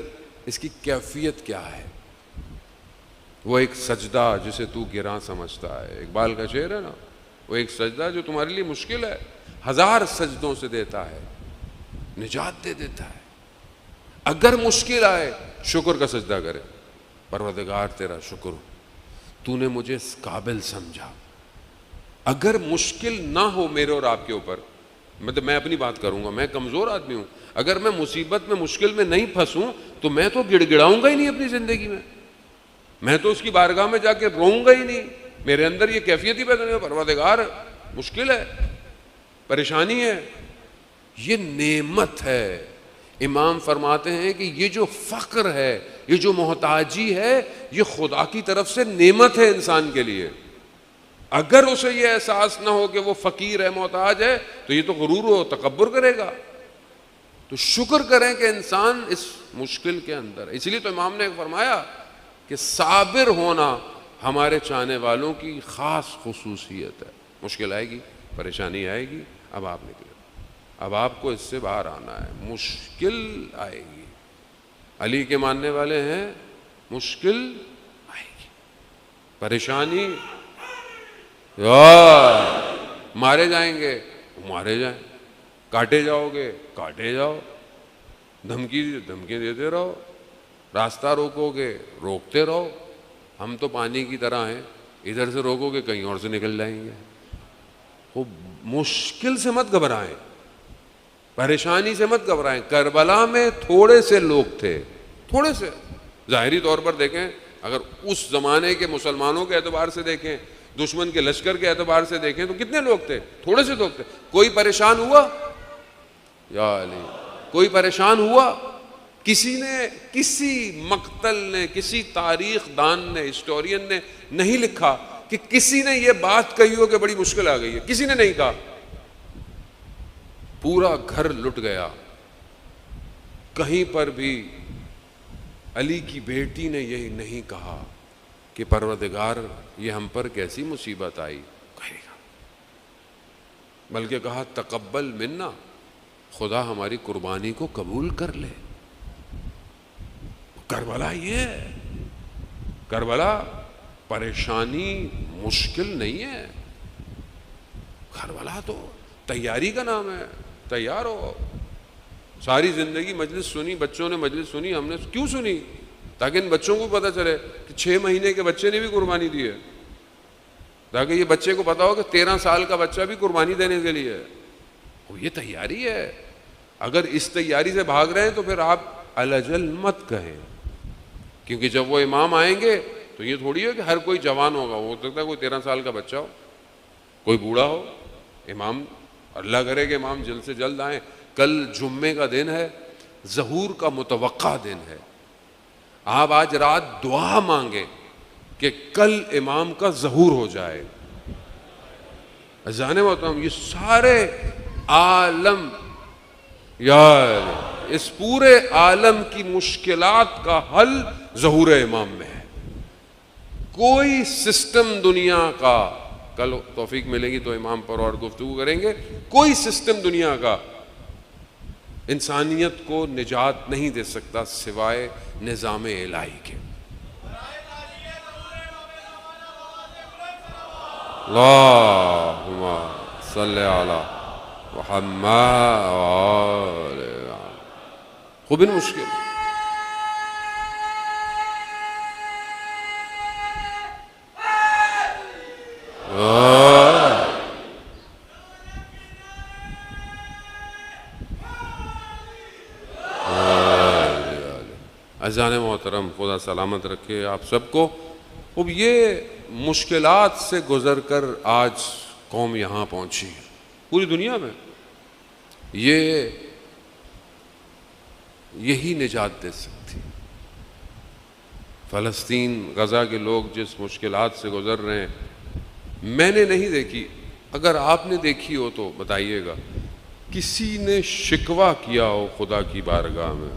اس کی کیفیت کیا ہے. وہ ایک سجدہ جسے تو گراں سمجھتا ہے، اقبال کا شعر ہے نا، وہ ایک سجدہ جو تمہارے لیے مشکل ہے 1000 سجدوں سے دیتا ہے، نجات دے دیتا ہے. اگر مشکل آئے شکر کا سجدہ کرے، پروردگار تیرا شکر، تو نے مجھے اس قابل سمجھا. اگر مشکل نہ ہو میرے اور آپ کے اوپر، مطلب میں اپنی بات کروں گا، میں کمزور آدمی ہوں، اگر میں مصیبت میں مشکل میں نہیں پھنسوں تو میں تو گڑ گڑاؤں گا ہی نہیں اپنی زندگی میں تو اس کی بارگاہ میں جا کے روؤں گا ہی نہیں. میرے اندر یہ کیفیت ہی پیدا نہیں ہو، پروردگار مشکل ہے، پریشانی ہے، یہ نعمت ہے. امام فرماتے ہیں کہ یہ جو فقر ہے، یہ جو محتاجی ہے، یہ خدا کی طرف سے نعمت ہے انسان کے لیے. اگر اسے یہ احساس نہ ہو کہ وہ فقیر ہے، محتاج ہے، تو یہ تو غرور و تکبر کرے گا. تو شکر کریں کہ انسان اس مشکل کے اندر. اس لیے تو امام نے فرمایا کہ صابر ہونا ہمارے چاہنے والوں کی خاص خصوصیت ہے. مشکل آئے گی، پریشانی آئے گی، اب آپ نکلے، اب آپ کو اس سے باہر آنا ہے. مشکل آئے گی، علی کے ماننے والے ہیں، مشکل آئے گی، پریشانی، مارے جائیں گے مارے جائیں، کاٹے جاؤ گے کاٹے جاؤ، دھمکی دیتے رہو، راستہ روکو گے روکتے رہو. ہم تو پانی کی طرح ہیں، ادھر سے روکو گے کہیں اور سے نکل جائیں گے. وہ مشکل سے مت گھبرائیں، پریشانی سے مت گھبرائیں. کربلا میں تھوڑے سے لوگ تھے، تھوڑے سے. ظاہری طور پر دیکھیں، اگر اس زمانے کے مسلمانوں کے اعتبار سے دیکھیں، دشمن کے لشکر کے اعتبار سے دیکھیں تو کتنے لوگ تھے؟ تھوڑے سے لوگ تھے. کوئی پریشان ہوا؟ یا علی، کوئی پریشان ہوا؟ کسی نے، کسی مقتل نے، کسی تاریخ دان نے، ہسٹورین نے نہیں لکھا کہ کسی نے یہ بات کہی ہو کہ بڑی مشکل آ گئی ہے. کسی نے نہیں کہا. پورا گھر لٹ گیا. کہیں پر بھی علی کی بیٹی نے یہی نہیں کہا کہ پروردگار یہ ہم پر کیسی مصیبت آئی، کہے گا، بلکہ کہا تقبل منا، خدا ہماری قربانی کو قبول کر لے. کربلا یہ ہے، کربلا پریشانی مشکل نہیں ہے. کربلا تو تیاری کا نام ہے. تیار ہو. ساری زندگی مجلس سنی، بچوں نے مجلس سنی، ہم نے کیوں سنی؟ تاکہ ان بچوں کو پتہ چلے کہ 6 مہینے کے بچے نے بھی قربانی دی ہے. تاکہ یہ بچے کو پتا ہو کہ 13 سال کا بچہ بھی قربانی دینے کے لیے ہے. یہ تیاری ہے. اگر اس تیاری سے بھاگ رہے ہیں تو پھر آپ الجل مت کہیں, کیونکہ جب وہ امام آئیں گے تو یہ تھوڑی ہے کہ ہر کوئی جوان ہوگا. ہو سکتا ہے کوئی 13 سال کا بچہ ہو, کوئی بوڑھا ہو. امام اللہ کرے کہ امام جلد سے جلد آئیں. کل جمعے کا دن ہے, ظہور کا متوقع دن ہے. آپ آج رات دعا مانگے کہ کل امام کا ظہور ہو جائے. جانے محترم, یہ سارے عالم, یار اس پورے عالم کی مشکلات کا حل ظہور امام میں ہے. کوئی سسٹم دنیا کا, کل توفیق ملے گی تو امام پر اور گفتگو کریں گے, کوئی سسٹم دنیا کا انسانیت کو نجات نہیں دے سکتا سوائے نظام الہی کے. اللہم صلی علی محمد. خوب مشکل. اذان محترم, خدا سلامت رکھے آپ سب کو. اب یہ مشکلات سے گزر کر آج قوم یہاں پہنچی ہے پوری دنیا میں. یہی نجات دے سکتی. فلسطین, غزہ کے لوگ جس مشکلات سے گزر رہے ہیں میں نے نہیں دیکھی. اگر آپ نے دیکھی ہو تو بتائیے گا. کسی نے شکوہ کیا ہو خدا کی بارگاہ میں؟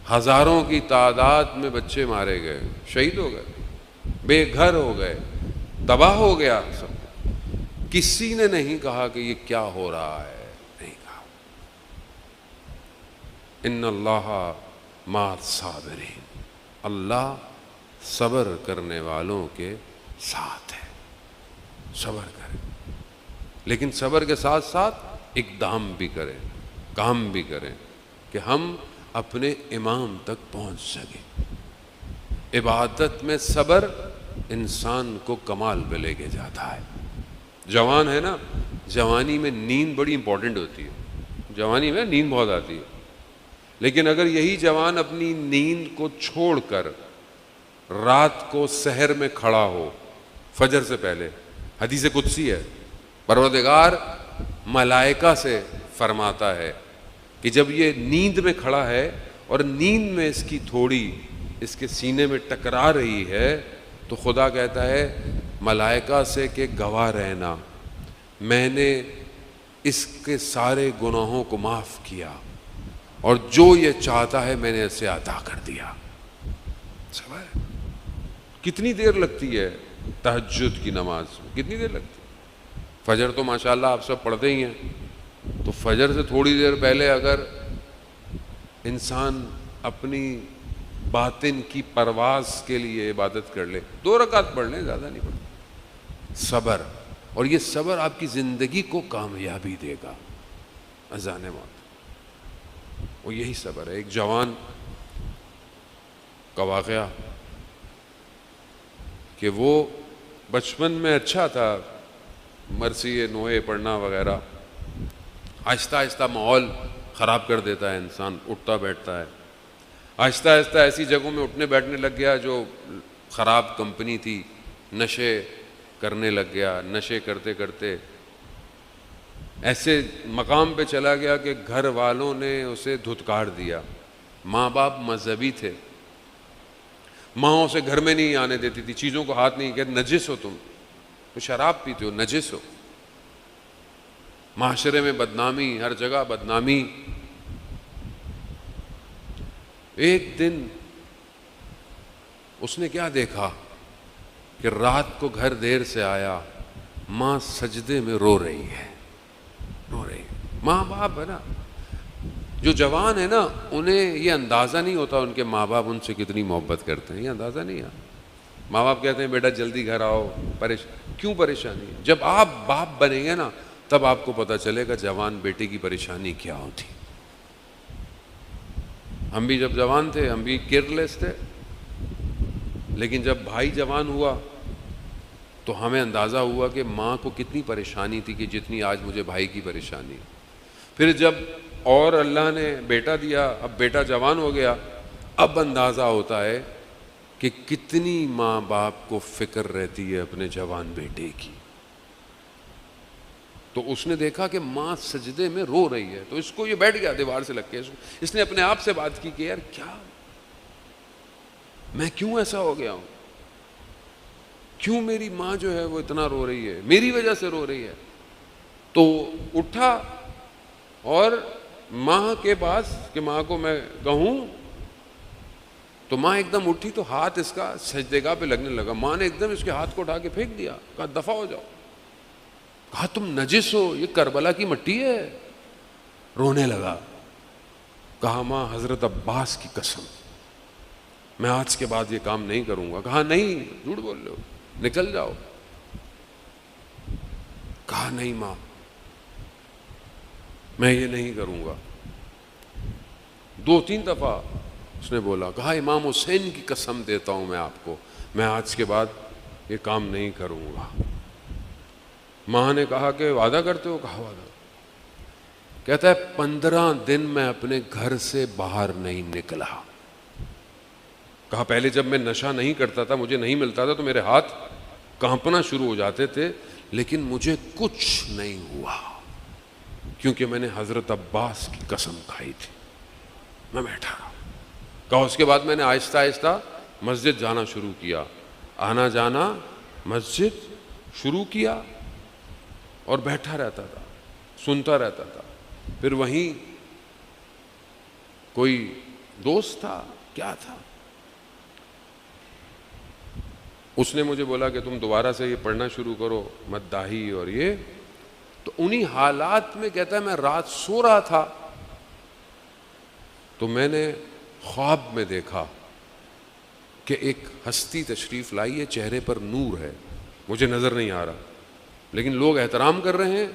ہزاروں کی تعداد میں بچے مارے گئے, شہید ہو گئے, بے گھر ہو گئے, تباہ ہو گیا سب. کسی نے نہیں کہا کہ یہ کیا ہو رہا ہے, نہیں کہا. ان اللہ مع الصابرین, اللہ صبر کرنے والوں کے ساتھ ہے. صبر کریں, لیکن صبر کے ساتھ ساتھ اقدام بھی کریں, کام بھی کریں کہ ہم اپنے امام تک پہنچ سکیں. عبادت میں صبر انسان کو کمال پہ لے کے جاتا ہے. جوان ہے نا, جوانی میں نیند بڑی امپورٹنٹ ہوتی ہے. جوانی میں نیند بہت آتی ہے, لیکن اگر یہی جوان اپنی نیند کو چھوڑ کر رات کو سحر میں کھڑا ہو فجر سے پہلے, حدیث قدسی ہے, پروردگار ملائکہ سے فرماتا ہے کہ جب یہ نیند میں کھڑا ہے اور نیند میں اس کی تھوڑی اس کے سینے میں ٹکرا رہی ہے, تو خدا کہتا ہے ملائکہ سے کہ گواہ رہنا, میں نے اس کے سارے گناہوں کو معاف کیا اور جو یہ چاہتا ہے میں نے اسے عطا کر دیا. صبر. کتنی دیر لگتی ہے تہجد کی نماز میں, کتنی دیر لگتی ہے؟ فجر تو ماشاءاللہ آپ سب پڑھتے ہی ہیں, تو فجر سے تھوڑی دیر پہلے اگر انسان اپنی باطن کی پرواز کے لیے عبادت کر لے, 2 رکعت پڑھ لیں, زیادہ نہیں پڑھتے. صبر, اور یہ صبر آپ کی زندگی کو کامیابی دے گا. اذان موت, وہ یہی صبر ہے. ایک جوان کا واقعہ کہ وہ بچپن میں اچھا تھا, مرثیے نوحے پڑھنا وغیرہ, آہستہ آہستہ ماحول خراب کر دیتا ہے, انسان اٹھتا بیٹھتا ہے, آہستہ آہستہ ایسی جگہوں میں اٹھنے بیٹھنے لگ گیا جو خراب کمپنی تھی, نشے کرنے لگ گیا, نشے کرتے کرتے ایسے مقام پہ چلا گیا کہ گھر والوں نے اسے دھتکار دیا. ماں باپ مذہبی تھے, ماں اسے گھر میں نہیں آنے دیتی تھی, چیزوں کو ہاتھ نہیں, کہتے نجس ہو تم, تو شراب پیتے ہو, نجس ہو. معاشرے میں بدنامی, ہر جگہ بدنامی. ایک دن اس نے کیا دیکھا کہ رات کو گھر دیر سے آیا, ماں سجدے میں رو رہی ہے, رو رہی ہے. ماں باپ ہے نا, جو جوان ہے نا انہیں یہ اندازہ نہیں ہوتا ان کے ماں باپ ان سے کتنی محبت کرتے ہیں, یہ اندازہ نہیں ہے. ماں باپ کہتے ہیں بیٹا جلدی گھر آؤ, کیوں پریشانی ہے؟ جب آپ باپ بنیں گے نا تب آپ کو پتہ چلے گا جوان بیٹے کی پریشانی کیا ہوتی. ہم بھی جب جوان تھے ہم بھی کیئرلیس تھے, لیکن جب بھائی جوان ہوا تو ہمیں اندازہ ہوا کہ ماں کو کتنی پریشانی تھی کہ جتنی آج مجھے بھائی کی پریشانی ہے۔ پھر جب اور اللہ نے بیٹا دیا، اب بیٹا جوان ہو گیا، اب اندازہ ہوتا ہے کہ کتنی ماں باپ کو فکر رہتی ہے اپنے جوان بیٹے کی۔ تو اس نے دیکھا کہ ماں سجدے میں رو رہی ہے، تو اس کو یہ بیٹھ گیا دیوار سے لگ کے، اس نے اپنے آپ سے بات کی کہ یار کیا میں کیوں ایسا ہو گیا ہوں، کیوں میری ماں جو ہے وہ اتنا رو رہی ہے، میری وجہ سے رو رہی ہے۔ تو اٹھا اور ماں کے پاس کہ ماں کو میں کہوں، تو ماں ایک دم اٹھی تو ہاتھ اس کا سجدے گاہ پہ لگنے لگا۔ ماں نے ایک دم اس کے ہاتھ کو اٹھا کے پھینک دیا، کہا دفع ہو جاؤ، کہا تم نجس ہو، یہ کربلا کی مٹی ہے۔ رونے لگا، کہا ماں حضرت عباس کی قسم میں آج کے بعد یہ کام نہیں کروں گا۔ کہا نہیں، جھوٹ بول رہے ہو، نکل جاؤ۔ کہا نہیں ماں، میں یہ نہیں کروں گا۔ 2-3 دفعہ اس نے بولا، کہا امام حسین کی قسم دیتا ہوں میں آپ کو، میں آج کے بعد یہ کام نہیں کروں گا۔ ماں نے کہا کہ وعدہ کرتے ہو؟ کہا وعدہ۔ کہتا ہے 15 دن میں اپنے گھر سے باہر نہیں نکلا۔ کہا پہلے جب میں نشہ نہیں کرتا تھا، مجھے نہیں ملتا تھا تو میرے ہاتھ کانپنا شروع ہو جاتے تھے، لیکن مجھے کچھ نہیں ہوا کیونکہ میں نے حضرت عباس کی قسم کھائی تھی۔ میں بیٹھا رہا۔ کہا اس کے بعد میں نے آہستہ آہستہ مسجد جانا شروع کیا، آنا جانا مسجد شروع کیا، اور بیٹھا رہتا تھا، سنتا رہتا تھا۔ پھر وہیں کوئی دوست تھا، کیا تھا، اس نے مجھے بولا کہ تم دوبارہ سے یہ پڑھنا شروع کرو مداحی اور یہ۔ تو انہی حالات میں کہتا ہے میں رات سو رہا تھا تو میں نے خواب میں دیکھا کہ ایک ہستی تشریف لائی ہے، چہرے پر نور ہے، مجھے نظر نہیں آ رہا، لیکن لوگ احترام کر رہے ہیں،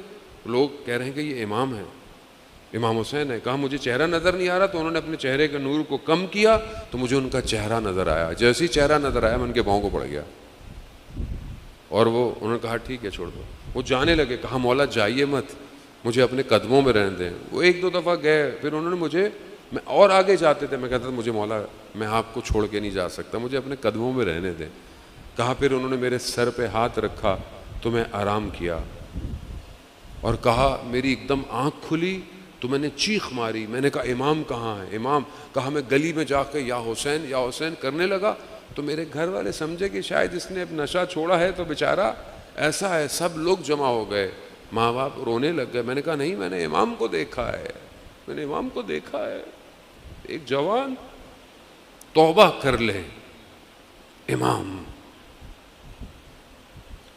لوگ کہہ رہے ہیں کہ یہ امام ہے، امام حسین ہے۔ کہا مجھے چہرہ نظر نہیں آ رہا، تو انہوں نے اپنے چہرے کے نور کو کم کیا تو مجھے ان کا چہرہ نظر آیا۔ جیسے ہی چہرہ نظر آیا میں ان کے پاؤں کو پڑ گیا، اور انہوں نے کہا ٹھیک ہے چھوڑ دو۔ وہ جانے لگے، کہا مولا جائیے مت، مجھے اپنے قدموں میں رہنے دیں۔ وہ 1-2 دفعہ گئے، پھر انہوں نے مجھے، میں اور آگے جاتے تھے، میں کہتا تھا مجھے مولا میں آپ کو چھوڑ کے نہیں جا سکتا، مجھے اپنے قدموں میں رہنے دیں۔ کہا پھر انہوں نے میرے سر پہ ہاتھ رکھا تو میں آرام کیا، اور کہا میری ایک دم آنکھ کھلی تو میں نے چیخ ماری، میں نے کہا امام کہاں ہے امام؟ کہا میں گلی میں جا کے یا حسین یا حسین کرنے لگا، تو میرے گھر والے سمجھے کہ شاید اس نے اب نشہ چھوڑا ہے تو بیچارہ ایسا ہے، سب لوگ جمع ہو گئے، ماں باپ رونے لگ گئے۔ میں نے کہا نہیں، میں نے امام کو دیکھا ہے، میں نے امام کو دیکھا ہے، ایک جوان توبہ کر لے امام۔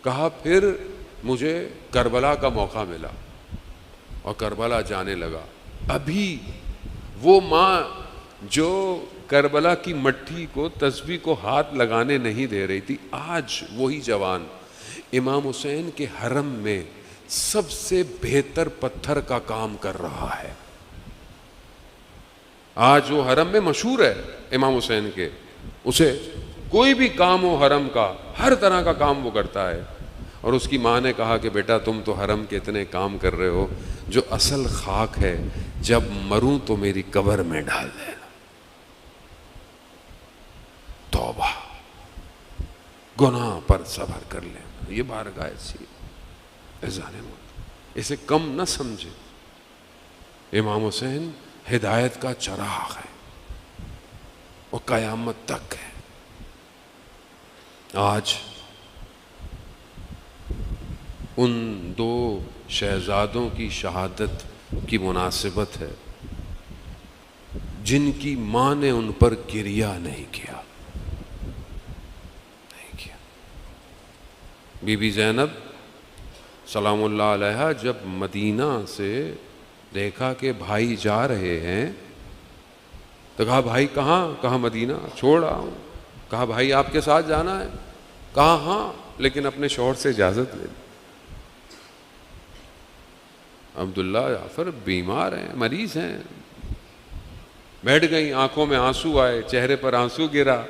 کہا پھر مجھے کربلا کا موقع ملا اور کربلا جانے لگا۔ ابھی وہ ماں جو کربلا کی مٹی کو، تسبیح کو ہاتھ لگانے نہیں دے رہی تھی، آج وہی جوان امام حسین کے حرم میں سب سے بہتر پتھر کا کام کر رہا ہے۔ آج وہ حرم میں مشہور ہے امام حسین کے، اسے کوئی بھی کام ہو حرم کا، ہر طرح کا کام وہ کرتا ہے۔ اور اس کی ماں نے کہا کہ بیٹا تم تو حرم کے اتنے کام کر رہے ہو، جو اصل خاک ہے جب مروں تو میری قبر میں ڈال دینا۔ توبہ، گناہ پر صبر کر لینا، یہ بارگاہ ایسی اذان موت، اسے کم نہ سمجھے۔ امام حسین ہدایت کا چراغ ہے، وہ قیامت تک ہے۔ آج ان 2 شہزادوں کی شہادت کی مناسبت ہے جن کی ماں نے ان پر گریہ نہیں کیا۔ بی بی زینب سلام اللہ علیہا جب مدینہ سے دیکھا کہ بھائی جا رہے ہیں تو کہا بھائی کہاں؟ کہا مدینہ، چھوڑ رہا ہوں۔ کہا بھائی آپ کے ساتھ جانا ہے؟ کہا ہاں، لیکن اپنے شوہر سے اجازت لے لیں۔ عبداللہ جعفر بیمار ہیں، مریض ہیں۔ بیٹھ گئیں، آنکھوں میں آنسو آئے، چہرے پر آنسو گرا،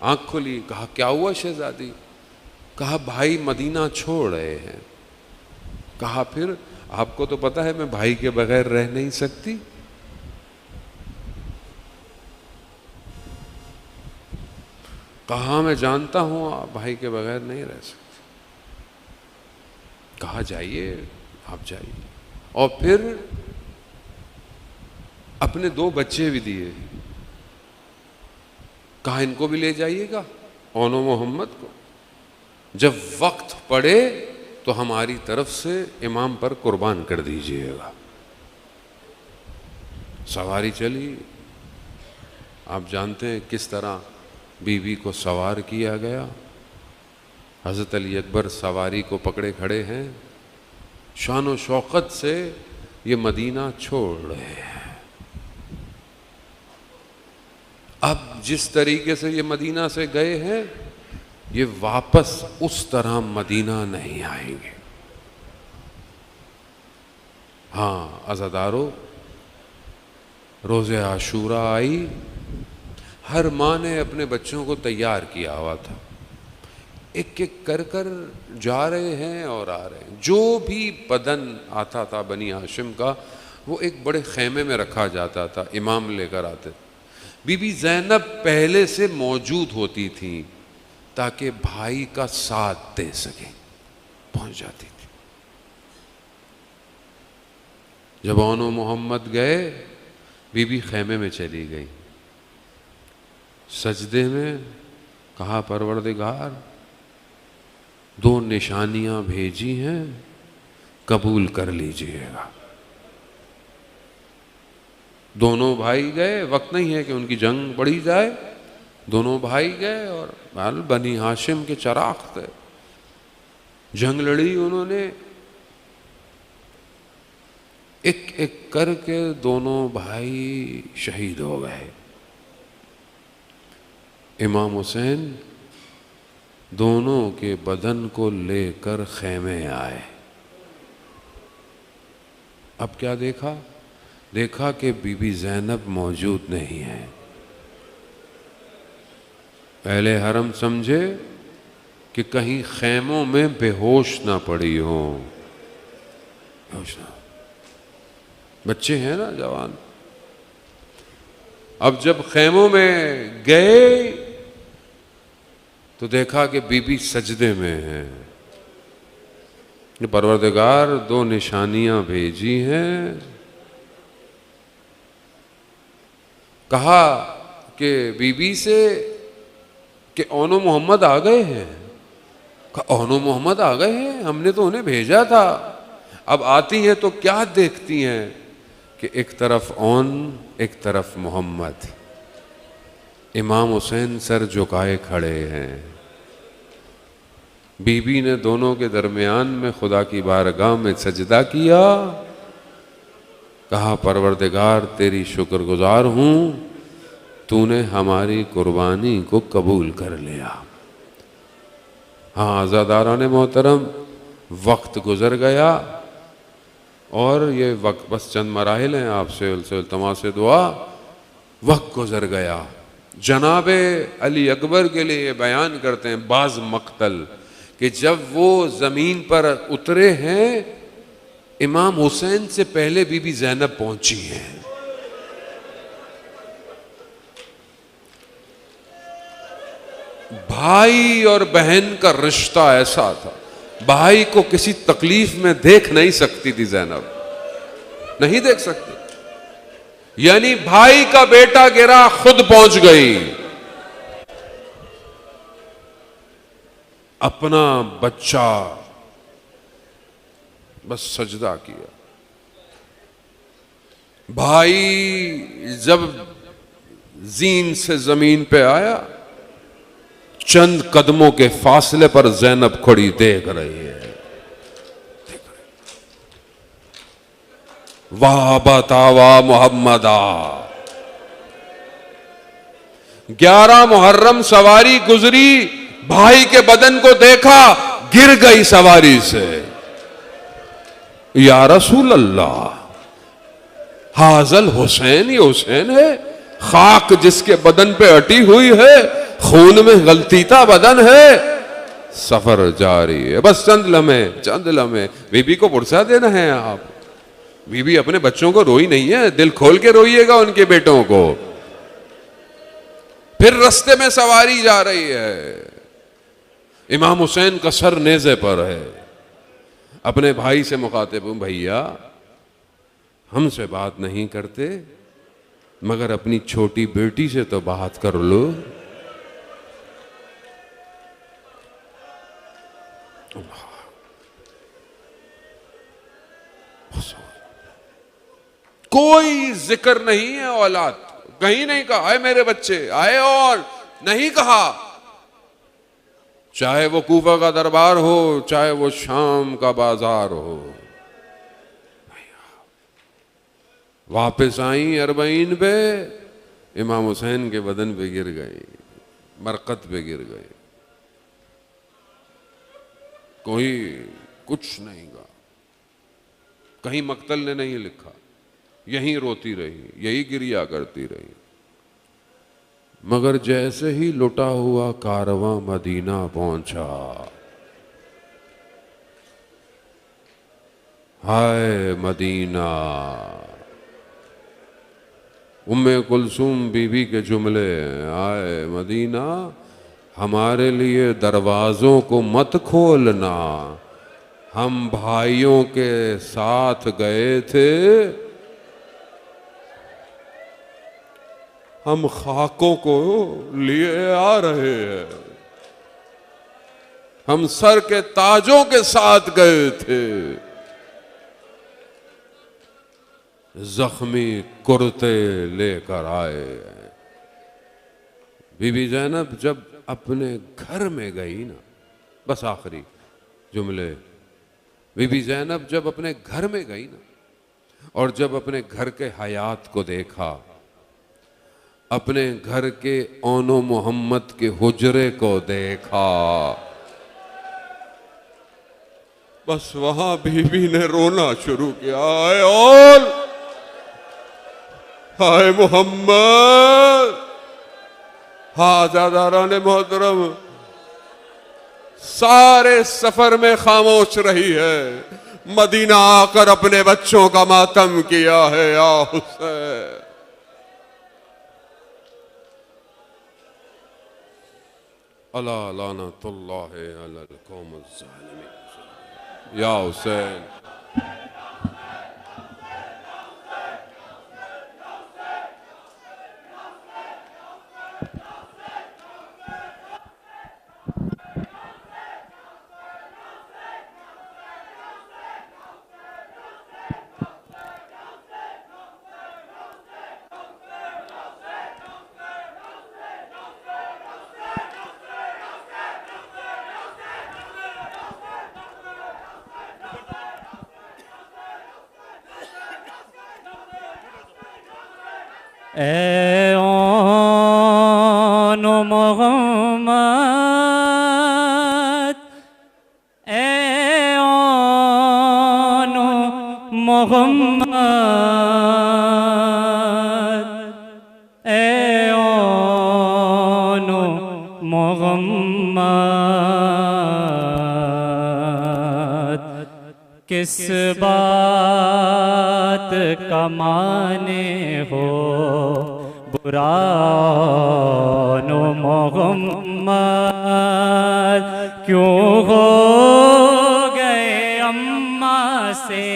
آنکھ کھلی، کہا کیا ہوا شہزادی؟ کہا بھائی مدینہ چھوڑ رہے ہیں. کہا پھر آپ کو تو پتا ہے میں بھائی کے بغیر رہ نہیں سکتی. کہا میں جانتا ہوں آپ بھائی کے بغیر نہیں رہ سکتے. کہا جائیے آپ جائیے. اور پھر اپنے 2 بچے بھی دیے. کہا ان کو بھی لے جائیے گا اون و محمد کو. جب وقت پڑے تو ہماری طرف سے امام پر قربان کر دیجئے گا. سواری چلی. آپ جانتے ہیں کس طرح بی بی کو سوار کیا گیا. حضرت علی اکبر سواری کو پکڑے کھڑے ہیں. شان و شوقت سے یہ مدینہ چھوڑ رہے ہیں. اب جس طریقے سے یہ مدینہ سے گئے ہیں یہ واپس اس طرح مدینہ نہیں آئیں گے. ہاں عزادارو، روز عاشوراء آئی. ہر ماں نے اپنے بچوں کو تیار کیا ہوا تھا. ایک ایک کر کر جا رہے ہیں اور آ رہے ہیں. جو بھی بدن آتا تھا بنی ہاشم کا وہ ایک بڑے خیمے میں رکھا جاتا تھا. امام لے کر آتے تھے. بی بی زینب پہلے سے موجود ہوتی تھیں تاکہ بھائی کا ساتھ دے سکیں. پہنچ جاتی تھی. جب اون و محمد گئے بی بی خیمے میں چلی گئی. سجدے میں کہا پروردگار 2 نشانیاں بھیجی ہیں قبول کر لیجئے گا. دونوں بھائی گئے. وقت نہیں ہے کہ ان کی جنگ بڑھی جائے. دونوں بھائی گئے اور بنی ہاشم کے چراغ تھے. جنگ لڑی انہوں نے. ایک ایک کر کے دونوں بھائی شہید ہو گئے. امام حسین دونوں کے بدن کو لے کر خیمے آئے. اب کیا دیکھا؟ دیکھا کہ بی بی زینب موجود نہیں ہے. اہل حرم سمجھے کہ کہیں خیموں میں بے ہوش نہ پڑی ہو. بچے ہیں نا جوان. اب جب خیموں میں گئے تو دیکھا کہ بی بی سجدے میں ہے. پروردگار 2 نشانیاں بھیجی ہیں. کہا کہ بی بی سے کہ اون و محمد آ گئے ہیں. کہا اون و محمد آ گئے ہیں؟ ہم نے تو انہیں بھیجا تھا. اب آتی ہیں تو کیا دیکھتی ہیں کہ ایک طرف اون ایک طرف محمد. امام حسین سر جھکائے کھڑے ہیں. بی بی نے دونوں کے درمیان میں خدا کی بارگاہ میں سجدہ کیا. کہا پروردگار تیری شکر گزار ہوں تو نے ہماری قربانی کو قبول کر لیا. ہاں عزاداران محترم، وقت گزر گیا اور یہ وقت بس چند مراحل ہیں. آپ سے التماس دعا. وقت گزر گیا. جناب علی اکبر کے لیے بیان کرتے ہیں بعض مقتل کہ جب وہ زمین پر اترے ہیں امام حسین سے پہلے بی بی زینب پہنچی ہیں. بھائی اور بہن کا رشتہ ایسا تھا. بھائی کو کسی تکلیف میں دیکھ نہیں سکتی تھی زینب. نہیں دیکھ سکتی. یعنی بھائی کا بیٹا گرا خود پہنچ گئی. اپنا بچہ بس سجدہ کیا. بھائی جب زین سے زمین پہ آیا چند قدموں کے فاصلے پر زینب کھڑی دیکھ رہی ہے. واہ بتاوا محمدا. 11 محرم سواری گزری. بھائی کے بدن کو دیکھا گر گئی سواری سے. یا رسول اللہ حاضل حسین، یہ حسین ہے خاک جس کے بدن پہ اٹی ہوئی ہے، خون میں غلطیتا بدن ہے. سفر جاری ہے. بس چند لمحے بی بی کو پرسا دینا ہے. آپ بی بی اپنے بچوں کو روئی نہیں ہے, دل کھول کے روئیے گا ان کے بیٹوں کو. پھر رستے میں سواری جا رہی ہے, امام حسین کا سر نیزے پر ہے, اپنے بھائی سے مخاطب ہوں, بھیا ہم سے بات نہیں کرتے مگر اپنی چھوٹی بیٹی سے تو بات کر لو. کوئی ذکر نہیں ہے اولاد, کہیں نہیں کہا آئے میرے بچے آئے, اور نہیں کہا. چاہے وہ کوفہ کا دربار ہو, چاہے وہ شام کا بازار ہو. واپس آئیں اربعین پہ, امام حسین کے بدن پہ گر گئی, مرقد پہ گر گئی. کوئی کچھ نہیں کہا, کہیں مقتل نے نہیں لکھا, یہیں روتی رہی, یہی گریا کرتی رہی. مگر جیسے ہی لٹا ہوا کارواں مدینہ پہنچا, ہائے مدینہ, ام کلثوم بی بی کے جملے, آئے مدینہ ہمارے لیے دروازوں کو مت کھولنا, ہم بھائیوں کے ساتھ گئے تھے, ہم خاکوں کو لیے آ رہے ہیں, ہم سر کے تاجوں کے ساتھ گئے تھے, زخمی کرتے لے کر آئے. بی بی زینب جب اپنے گھر میں گئی نا, بس آخری جملے, بی بی زینب جب اپنے گھر میں گئی نا, اور جب اپنے گھر کے حیات کو دیکھا, اپنے گھر کے اون و محمد کے حجرے کو دیکھا, بس وہاں بی بی نے رونا شروع کیا, آئے اول, آئے محمد. ہاں زاداران محترم, سارے سفر میں خاموش رہی ہے, مدینہ آ کر اپنے بچوں کا ماتم کیا ہے. یا حسین, الا لعنت اللہ علی القوم الظالمین. یا حسین, اے اون محمد, اے اون محمد, اے اون محمد, کس بات کا مانے ہو بران و محمد, کیوں ہو گئے اماں سے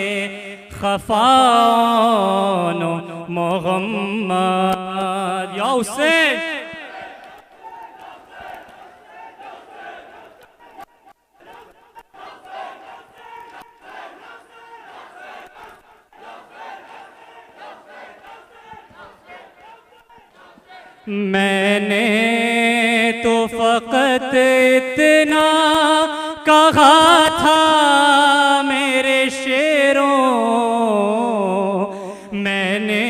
خفان و محمد. یا حسین, میں نے تو فقط اتنا کہا تھا میرے شیروں, میں نے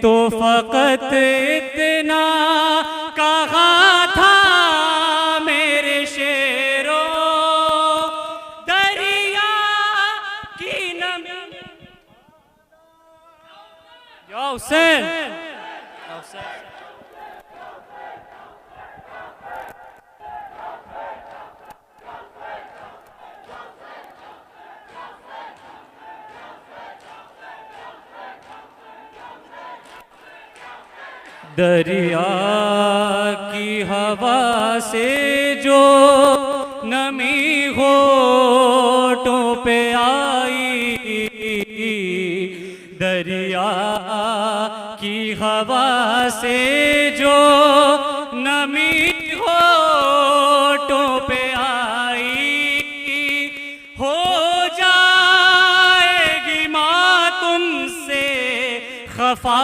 تو فقط اتنا کہا تھا میرے شیروں, دریا کی نمی. یا حسین, دریا کی ہوا سے جو نمی ہونٹوں پہ آئی، دریا کی ہوا سے جو نمی ہونٹوں پہ آئی، ہو جائے گی ماں تم سے خفا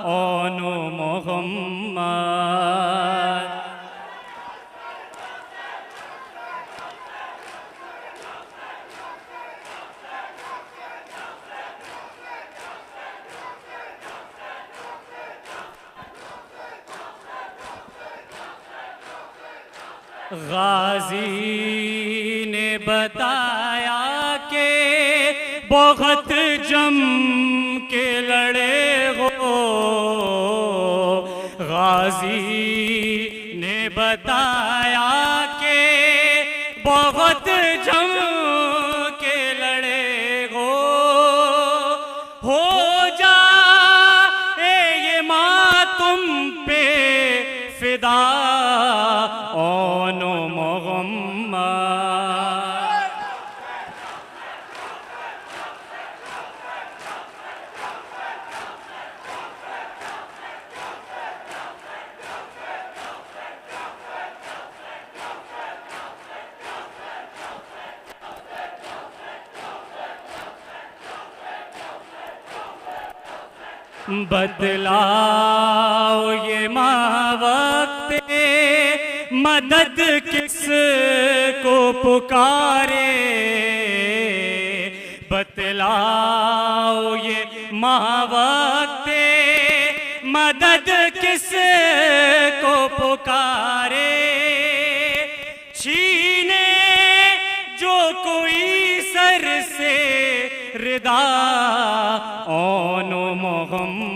اون و محمد۔ غازی نے بتایا کہ بہت جم کے لڑے ہو، غازی نے بتایا کہ بہت جم کے لڑے ہو جائے یہ ماں تم پہ فدا اون و محمد۔ بتلاؤ یہ ماں وقت مدد کس کو پکارے، بتلاؤ یہ ماں وقت مدد کس کو پکارے، چھینے جو کوئی سر سے ردا اون و محمد۔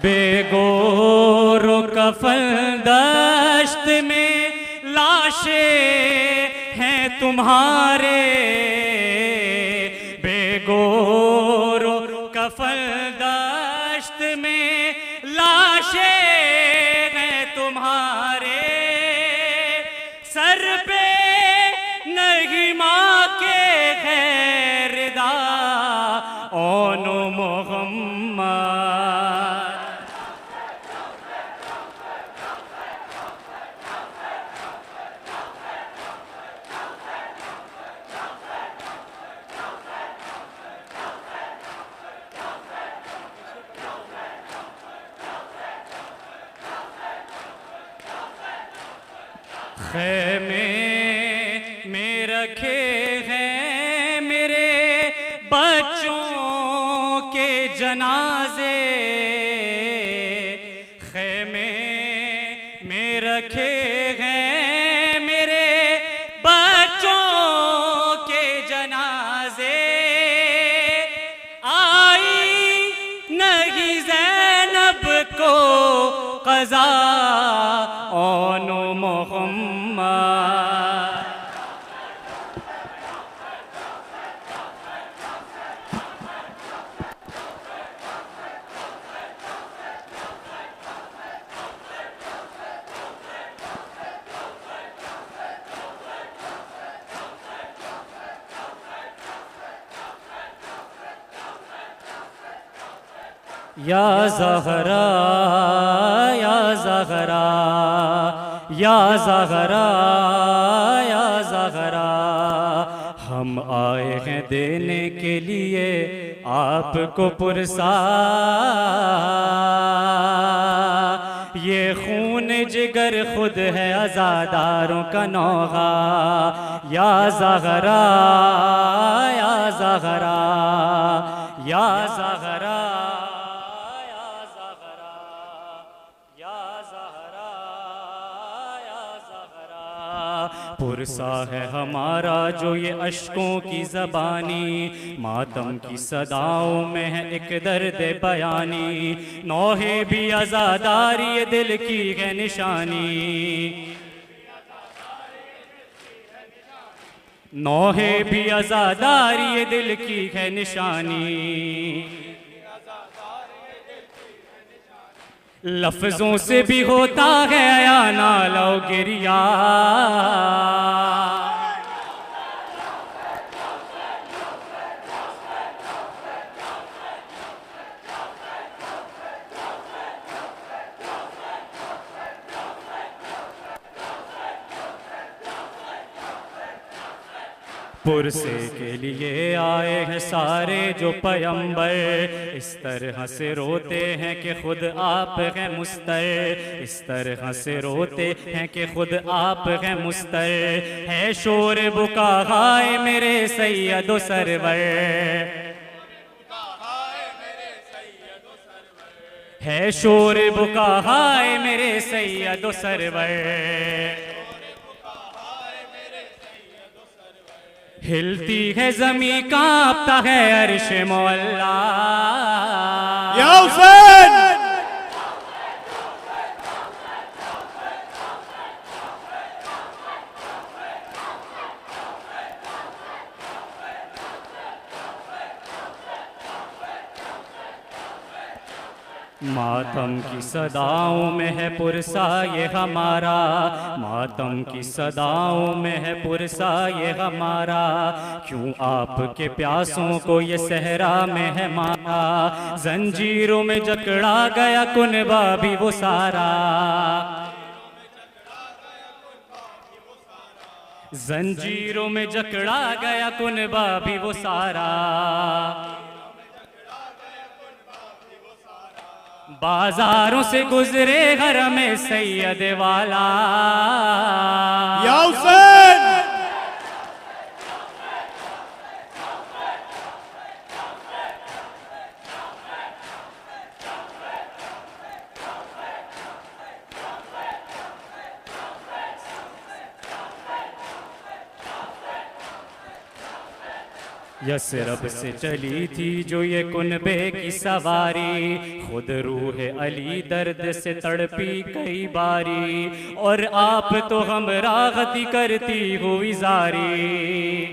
بے گور و کفن دشت میں لاشیں ہیں تمہارے، بے گور و کفن دشت میں لاشیں ہیں تمہارے، سر پہ نہیں ماں کے غیر دا اون و محمد۔ خیمے میں رکھے ہیں میرے بچوں کے جنازے، خیمے میں رکھے ہیں میرے بچوں کے جنازے، آئی نہیں زینب کو قضا اون و محمد۔ یا زہرا یا زہرا یا زہرا یا زہرا، ہم آئے ہیں دینے کے لیے آپ کو پرسا، یہ خون جگر خود ہے عزاداروں کا نوحہ، یا زہرا یا زہرا یا زہرا پرسا ہے ہمارا جو یہ اشکوں کی زبانی، ماتم کی صداؤں میں ہے ایک درد بیانی، نوحے بھی عزاداری دل کی ہے نشانی، نوحے بھی عزاداری دل کی ہے نشانی، لفظوں سے بھی ہوتا ہے یا نالہ و گریہ، پرسے کے لیے آئے ہیں سارے جو پیمبر، اس طرح سے روتے ہیں کہ خود آپ ہیں مستر، اس طرح سے روتے ہیں کہ خود آپ ہیں مستر، ہے شور بکا ہائے میرے سید و سرور، ہے شور بکا ہائے میرے سید و سرور، ہلتی ہے زمین کانپتا ہے عرش مولا، یا حسین ماتم کی صداؤں میں ہے پرسا یہ ہمارا، ماتم کی صداؤں میں ہے پرسا یہ ہمارا، کیوں آپ کے پیاسوں کو یہ صحرا میں ہے مارا، زنجیروں میں جکڑا گیا کنبہ بھی وہ سارا، زنجیروں میں جکڑا گیا کنبہ بھی وہ سارا، بازاروں سے گزرے حرم سید والا، یا حسین یثرب سے چلی تھی جو یہ کنبے کی سواری، خود روح علی درد سے تڑپی کئی باری، اور آپ تو ہمراہتی کرتی ہوئی زاری،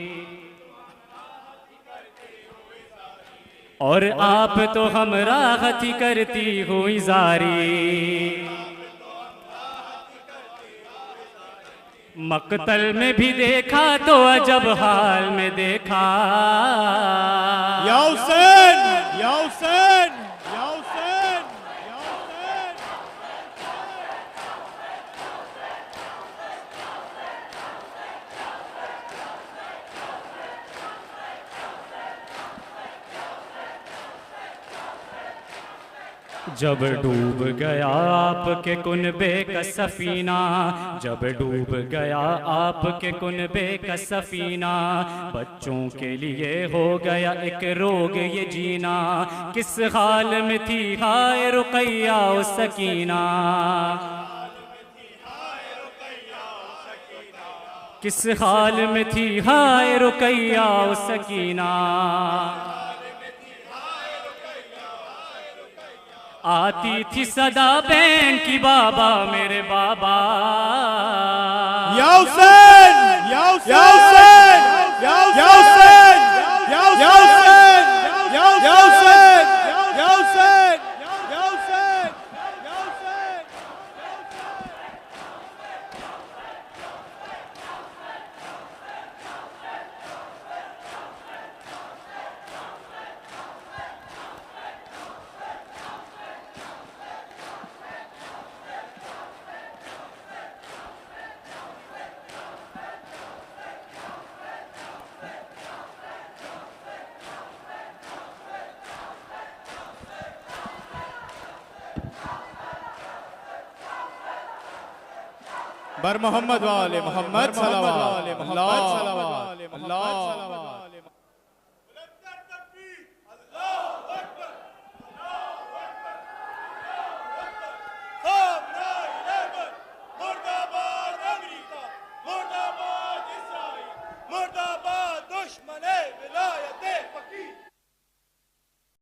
اور آپ تو ہمراہتی کرتی ہوئی زاری، مقتل میں بھی دیکھا تو عجب حال میں دیکھا، یا حسین یا حسین یا حسین یا حسین جب ڈوب گیا آپ کے کنبے کا سفینہ، جب ڈوب گیا آپ کے کنبے کا سفینہ، بچوں کے لیے ہو گیا ایک روگ یہ جینا، کس حال میں تھی ہائے رقیہ و سکینہ، کس حال میں تھی ہائے رقیہ و سکینہ، آتی تھی صدا بین کی بابا میرے بابا، یا حسین یا حسین یا حسین یا حسین یا حسین یا حسین یا حسین یا حسین یا حسین بر محمد والے محمد صلوات اللہ